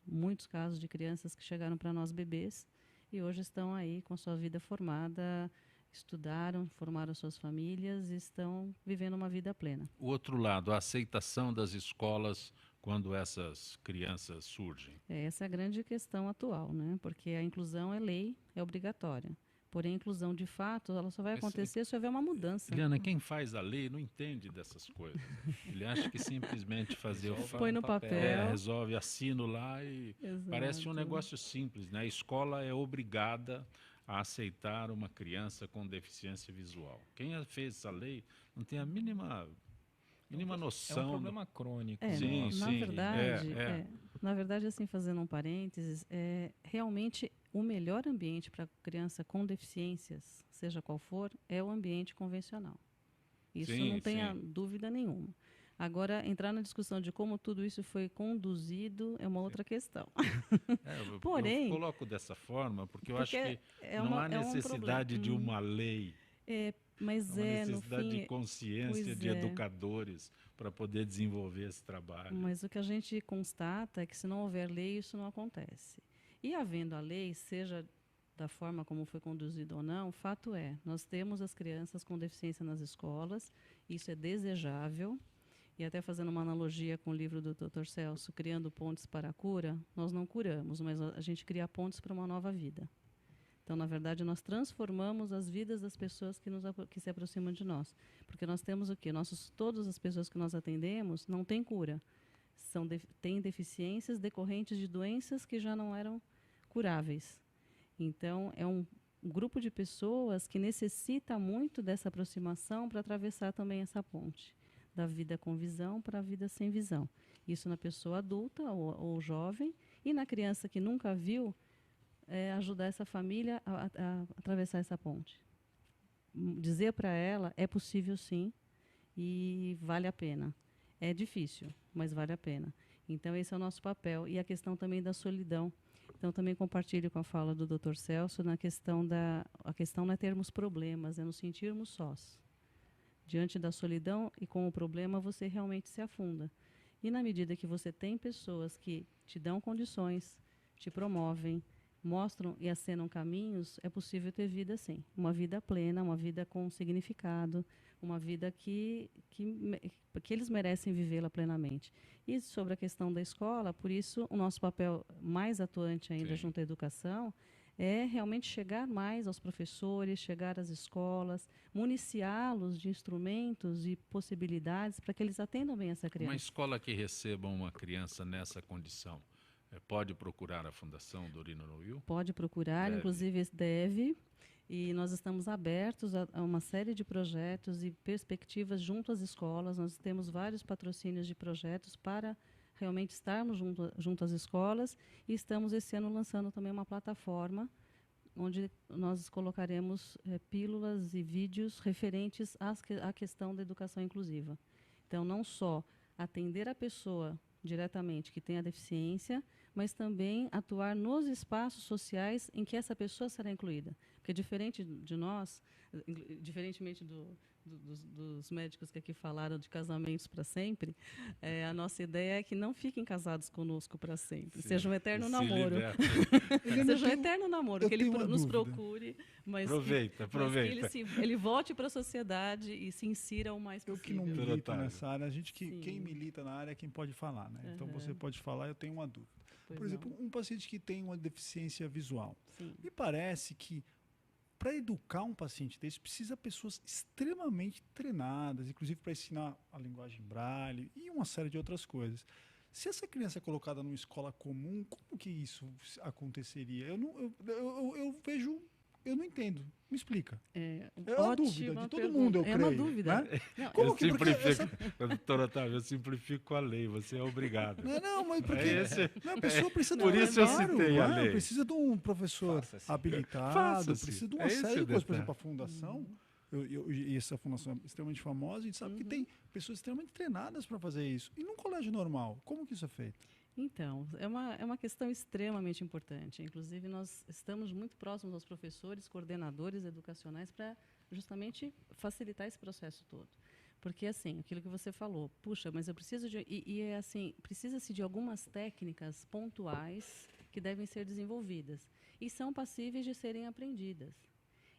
muitos casos de crianças que chegaram para nós bebês e hoje estão aí com a sua vida formada, estudaram, formaram suas famílias e estão vivendo uma vida plena. O outro lado, a aceitação das escolas quando essas crianças surgem. Essa é a grande questão atual, né? Porque a inclusão é lei, é obrigatória. Porém, a inclusão de fato, ela só vai acontecer se houver uma mudança. Eliana, quem faz a lei não entende dessas coisas. Ele acha que simplesmente fazer põe no papel, resolve, assino lá e parece um negócio simples, né? A escola é obrigada a aceitar uma criança com deficiência visual. Quem fez essa lei não tem a mínima noção. É um problema crônico. Na verdade, assim, fazendo um parênteses, realmente o melhor ambiente para criança com deficiências, seja qual for, é o ambiente convencional. Isso não tenha dúvida nenhuma. Agora, entrar na discussão de como tudo isso foi conduzido é uma outra questão. Porém, eu coloco dessa forma porque eu acho que não há necessidade de uma lei. Mas uma necessidade no fim, de consciência de educadores para poder desenvolver esse trabalho. Mas o que a gente constata é que se não houver lei, isso não acontece. E havendo a lei, seja da forma como foi conduzido ou não, o fato é, nós temos as crianças com deficiência nas escolas, isso é desejável, e até fazendo uma analogia com o livro do Dr. Celso, Criando Pontes para a Cura, nós não curamos, mas a gente cria pontes para uma nova vida. Então, na verdade, nós transformamos as vidas das pessoas que se aproximam de nós. Porque nós temos o quê? Todas as pessoas que nós atendemos não têm cura. Têm deficiências decorrentes de doenças que já não eram curáveis. Então, é um grupo de pessoas que necessita muito dessa aproximação para atravessar também essa ponte. Da vida com visão para a vida sem visão. Isso na pessoa adulta ou jovem. E na criança que nunca viu, ajudar essa família a atravessar essa ponte. Dizer para ela, é possível sim, e vale a pena. É difícil, mas vale a pena. Então, esse é o nosso papel. E a questão também da solidão. Então, também compartilho com a fala do Dr. Celso na questão a questão não é termos problemas, é nos sentirmos sós. Diante da solidão e com o problema, você realmente se afunda. E na medida que você tem pessoas que te dão condições, te promovem, mostram e acenam caminhos, é possível ter vida sim. Uma vida plena, uma vida com significado, uma vida que eles merecem vivê-la plenamente. E sobre a questão da escola, por isso o nosso papel mais atuante ainda junto à educação é realmente chegar mais aos professores, chegar às escolas, municiá-los de instrumentos e possibilidades para que eles atendam bem essa criança. Uma escola que receba uma criança nessa condição, pode procurar a Fundação Dorina Noil? Pode procurar, inclusive deve. E nós estamos abertos a uma série de projetos e perspectivas junto às escolas. Nós temos vários patrocínios de projetos para realmente estarmos junto às escolas, e estamos esse ano lançando também uma plataforma onde nós colocaremos pílulas e vídeos referentes à questão da educação inclusiva. Então, não só atender a pessoa diretamente que tem a deficiência, mas também atuar nos espaços sociais em que essa pessoa será incluída. Porque diferente de nós, diferentemente dos médicos que aqui falaram de casamentos para sempre, a nossa ideia é que não fiquem casados conosco para sempre. Sim. Seja um eterno namoro. Seja um eterno namoro, que ele nos procure, mas aproveita. Mas que ele volte para a sociedade e se insira o mais possível. Eu que não milito nessa área, quem milita na área é quem pode falar, né? Então você pode falar, eu tenho uma dúvida. Por exemplo, um paciente que tem uma deficiência visual, me parece que para educar um paciente desse, precisa de pessoas extremamente treinadas, inclusive para ensinar a linguagem braille e uma série de outras coisas. Se essa criança é colocada numa escola comum, como que isso aconteceria? Eu vejo, eu não entendo. Me explica. É uma dúvida de todo mundo, eu creio. É uma dúvida. Né? Não, como que doutor Otávio, eu simplifico a lei, você é obrigado. Não, mas porque a pessoa precisa por isso eu citei a lei. Precisa de um professor habilitado, precisa de uma série de coisas, por exemplo, a fundação. E essa fundação é extremamente famosa, a gente sabe que tem pessoas extremamente treinadas para fazer isso. E num colégio normal, como que isso é feito? Então, é uma questão extremamente importante. Inclusive, nós estamos muito próximos aos professores, coordenadores educacionais, para justamente facilitar esse processo todo. Porque, assim, aquilo que você falou, puxa, mas eu preciso de... é assim, precisa-se de algumas técnicas pontuais que devem ser desenvolvidas e são passíveis de serem aprendidas.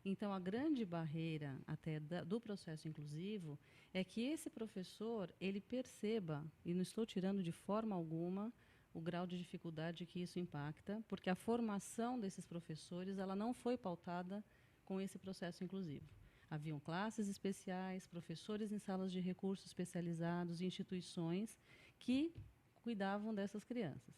Então, a grande barreira até do processo inclusivo é que esse professor, ele perceba, e não estou tirando de forma alguma o grau de dificuldade que isso impacta, porque a formação desses professores ela não foi pautada com esse processo inclusivo. Haviam classes especiais, professores em salas de recursos especializados, instituições que cuidavam dessas crianças.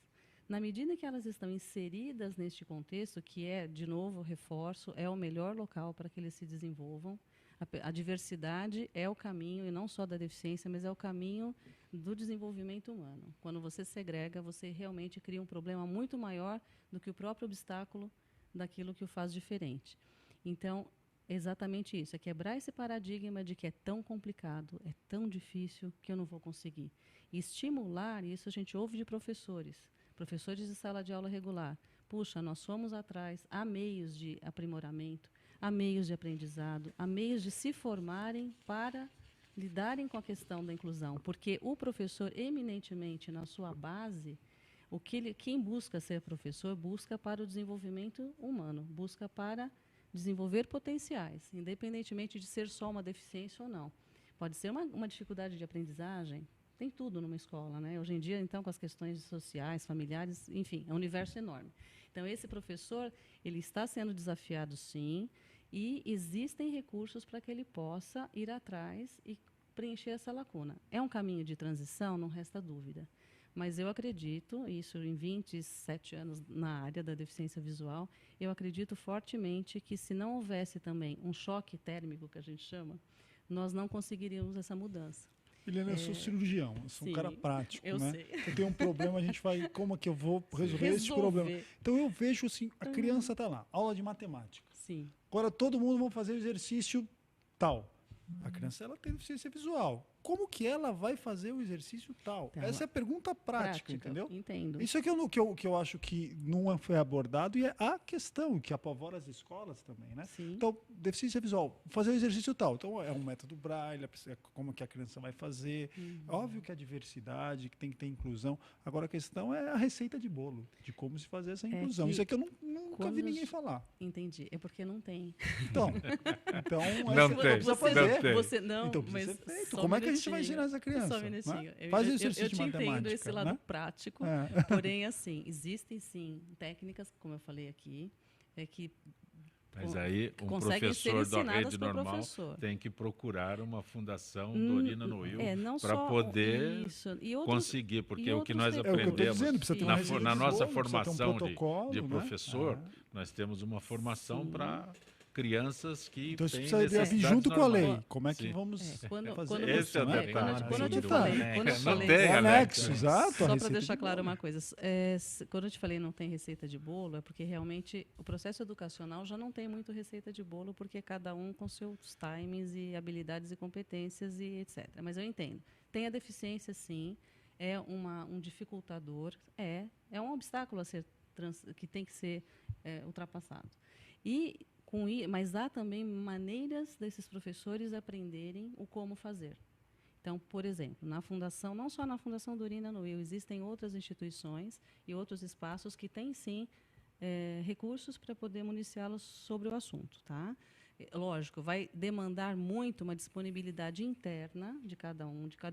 Na medida que elas estão inseridas neste contexto, que é, de novo, reforço, é o melhor local para que eles se desenvolvam, a diversidade é o caminho, e não só da deficiência, mas é o caminho do desenvolvimento humano. Quando você segrega, você realmente cria um problema muito maior do que o próprio obstáculo daquilo que o faz diferente. Então, é exatamente isso, é quebrar esse paradigma de que é tão complicado, é tão difícil que eu não vou conseguir. E estimular, e isso a gente ouve de professores de sala de aula regular. Puxa, nós fomos atrás, há meios de aprimoramento, há meios de aprendizado, há meios de se formarem para lidarem com a questão da inclusão. Porque o professor, eminentemente, na sua base, quem busca ser professor, busca para o desenvolvimento humano, busca para desenvolver potenciais, independentemente de ser só uma deficiência ou não. Pode ser uma dificuldade de aprendizagem, tem tudo numa escola, né? Hoje em dia, então, com as questões sociais, familiares, enfim, é um universo enorme. Então, esse professor, ele está sendo desafiado, sim, e existem recursos para que ele possa ir atrás e preencher essa lacuna. É um caminho de transição, não resta dúvida. Mas eu acredito, isso em 27 anos na área da deficiência visual, eu acredito fortemente que se não houvesse também um choque térmico, que a gente chama, nós não conseguiríamos essa mudança. Eliana, eu sou cirurgião, eu sou um cara prático, eu né? Sei. Eu tenho um problema, a gente vai, como é que eu vou resolver esse problema? Então eu vejo assim, a criança está lá, aula de matemática. Sim. Agora todo mundo vai fazer exercício tal. A criança ela tem deficiência visual. como que ela vai fazer o exercício tal? Então, Essa é a pergunta prática, entendeu? Entendo. Isso é que eu acho que não foi abordado e é a questão que apavora as escolas também, né? Sim. Então, deficiência visual, fazer o exercício tal. Então, é um método Braille, como que a criança vai fazer. Óbvio que a diversidade, que tem que ter inclusão. Agora, a questão é a receita de bolo, de como se fazer essa inclusão. Isso é que eu nunca vi ninguém falar. Entendi. É porque não tem. Então não tem. Precisa fazer. Não, então precisa ser feito. Como é que a gente vai ensinar essa criança? Só um minutinho. Né? Faz exercício de matemática. Eu te entendo esse lado né? prático, porém, assim, existem sim técnicas, como eu falei aqui, que mas aí um professor da rede normal tem que procurar uma fundação Dorina Noil para poder conseguir, porque o que nós aprendemos na nossa formação de professor, nós temos uma formação para crianças que então, têm necessidades vir junto com a lei. Como é que vamos fazer esse é o detalhe. Quando eu te falei, não tem anexo, exato. Só para deixar claro uma coisa, quando eu te falei não tem receita de bolo, é porque realmente o processo educacional já não tem muito receita de bolo, porque cada um com seus timings e habilidades e competências e etc. Mas eu entendo. Tem a deficiência, sim, é um dificultador, é um obstáculo a ser que tem que ser ultrapassado. Mas há também maneiras desses professores aprenderem o como fazer. Então, por exemplo, na fundação, não só na Fundação Dorina Noil, existem outras instituições e outros espaços que têm, sim, recursos para poder municiá-los sobre o assunto. Tá? Lógico, vai demandar muito uma disponibilidade interna de cada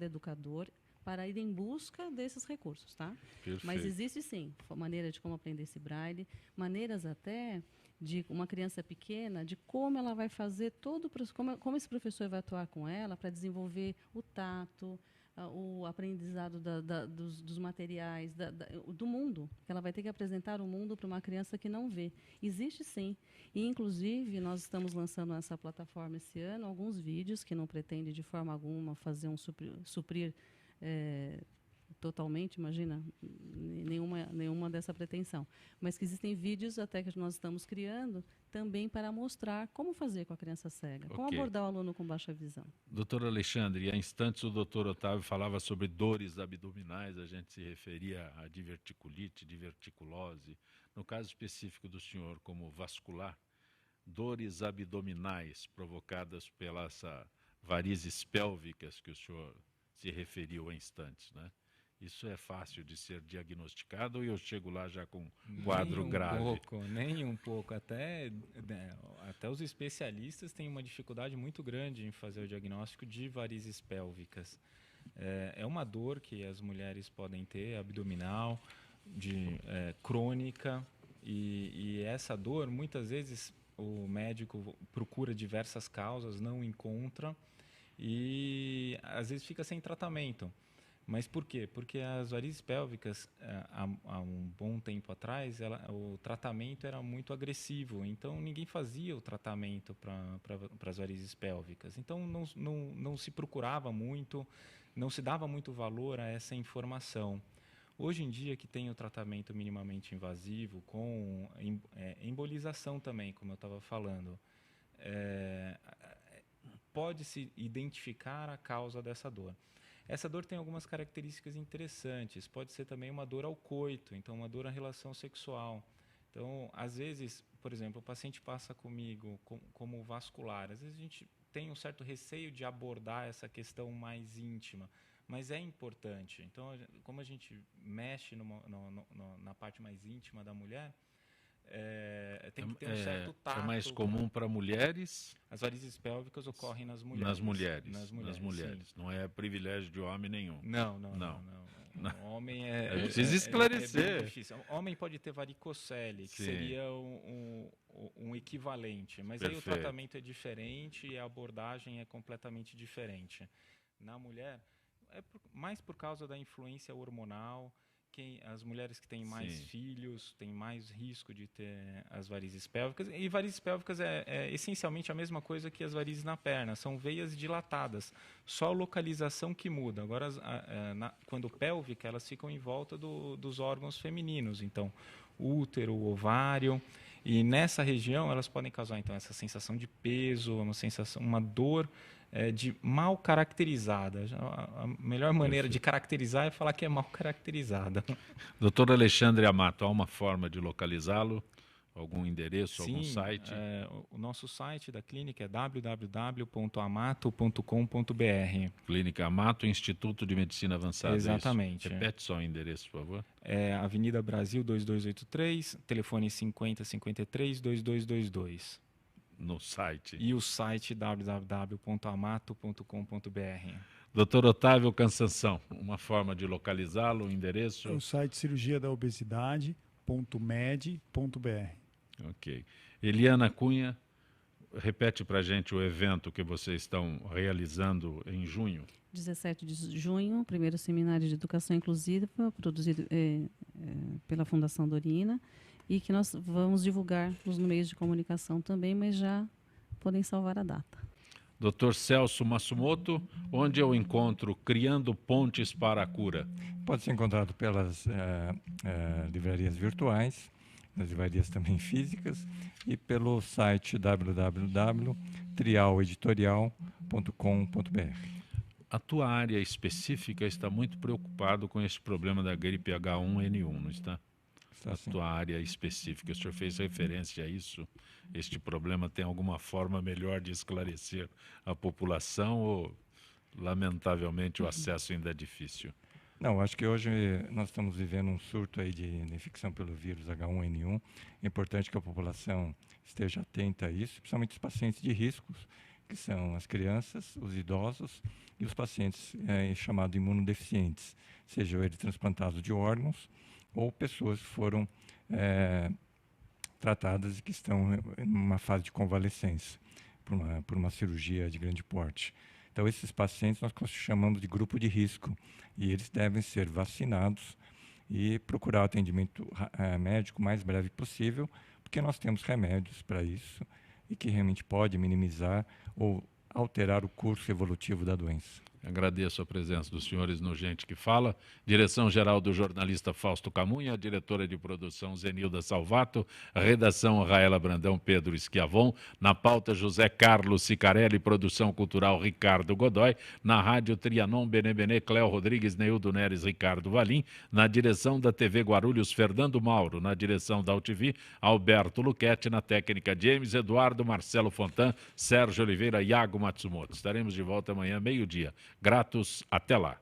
educador, para ir em busca desses recursos. Tá? Mas existe, sim, maneira de como aprender esse braille, maneiras até de uma criança pequena, de como ela vai fazer como esse professor vai atuar com ela para desenvolver o tato, o aprendizado dos materiais, do mundo, que ela vai ter que apresentar o mundo para uma criança que não vê. Existe sim. E, inclusive, nós estamos lançando nessa plataforma esse ano alguns vídeos que não pretendem de forma alguma fazer suprir totalmente, imagina, nenhuma dessa pretensão. Mas que existem vídeos até que nós estamos criando também para mostrar como fazer com a criança cega, como abordar o aluno com baixa visão. Doutor Alexandre, há instantes o doutor Otávio falava sobre dores abdominais, a gente se referia a diverticulite, diverticulose. No caso específico do senhor, como vascular, dores abdominais provocadas pelas varizes pélvicas que o senhor se referiu há instantes, né? Isso é fácil de ser diagnosticado ou eu chego lá já com um quadro grave? Nem um pouco. Até os especialistas têm uma dificuldade muito grande em fazer o diagnóstico de varizes pélvicas. É uma dor que as mulheres podem ter, abdominal, crônica, e essa dor, muitas vezes, o médico procura diversas causas, não encontra, e às vezes fica sem tratamento. Mas por quê? Porque as varizes pélvicas, há um bom tempo atrás, o tratamento era muito agressivo. Então, ninguém fazia o tratamento para as varizes pélvicas. Então, não se procurava muito, não se dava muito valor a essa informação. Hoje em dia, que tem o tratamento minimamente invasivo, com embolização também, como eu estava falando, pode-se identificar a causa dessa dor. Essa dor tem algumas características interessantes. Pode ser também uma dor ao coito, então uma dor à relação sexual. Então, às vezes, por exemplo, o paciente passa comigo como vascular. Às vezes a gente tem um certo receio de abordar essa questão mais íntima, mas é importante. Então, como a gente mexe na parte mais íntima da mulher, tem que ter um certo tato. É mais comum para mulheres? As varizes pélvicas ocorrem nas mulheres. Nas mulheres. Não é privilégio de homem nenhum. Não. O homem precisa esclarecer. É difícil. O homem pode ter varicocele, que seria um equivalente, mas aí o tratamento é diferente e a abordagem é completamente diferente. Na mulher, mais por causa da influência hormonal. As mulheres que têm mais filhos têm mais risco de ter as varizes pélvicas. E varizes pélvicas é essencialmente a mesma coisa que as varizes na perna. São veias dilatadas. Só a localização que muda. Agora, quando pélvica, elas ficam em volta dos órgãos femininos. Então, útero, ovário. E nessa região elas podem causar então essa sensação de peso, uma dor de mal caracterizada. A melhor maneira de caracterizar é falar que é mal caracterizada. Doutor Alexandre Amato, há uma forma de localizá-lo? Algum endereço, Sim, algum site? O nosso site da clínica é www.amato.com.br. Clínica Amato, Instituto de Medicina Avançada. Exatamente. Repete só o endereço, por favor. Avenida Brasil 2283, telefone 5053-2222. No site. E o site www.amato.com.br. Doutor Otávio Cansanção, uma forma de localizá-lo, o endereço? O site cirurgiadaobesidade.med.br. Ok. Eliana Cunha, repete para a gente o evento que vocês estão realizando em junho. 17 de junho, primeiro seminário de educação inclusiva, produzido pela Fundação Dorina, e que nós vamos divulgar nos meios de comunicação também, mas já podem salvar a data. Dr. Celso Massumoto, onde eu encontro Criando Pontes para a Cura? Pode ser encontrado pelas livrarias virtuais, nas livrarias também físicas, e pelo site www.trialeditorial.com.br. A tua área específica está muito preocupado com esse problema da gripe H1N1, não está? Está sim. A tua área específica, o senhor fez referência a isso? Este problema tem alguma forma melhor de esclarecer a população ou, lamentavelmente, o acesso ainda é difícil? Não, acho que hoje nós estamos vivendo um surto aí de infecção pelo vírus H1N1. É importante que a população esteja atenta a isso, principalmente os pacientes de riscos, que são as crianças, os idosos e os pacientes chamados imunodeficientes, sejam eles transplantados de órgãos ou pessoas que foram tratadas e que estão em uma fase de convalescência por uma cirurgia de grande porte. Então, esses pacientes nós chamamos de grupo de risco e eles devem ser vacinados e procurar o atendimento médico o mais breve possível, porque nós temos remédios para isso e que realmente pode minimizar ou alterar o curso evolutivo da doença. Agradeço a presença dos senhores no Gente que Fala. Direção-geral do jornalista Fausto Camunha, diretora de produção Zenilda Salvato, redação Raela Brandão, Pedro Schiavon, na pauta José Carlos Sicarelli, produção cultural Ricardo Godoy, na rádio Trianon Benebené, Cléo Rodrigues, Neildo Neres, Ricardo Valim, na direção da TV Guarulhos, Fernando Mauro, na direção da UTV, Alberto Luquete, na técnica James Eduardo, Marcelo Fontan, Sérgio Oliveira, Iago Matsumoto. Estaremos de volta amanhã, meio-dia. Gratos, até lá.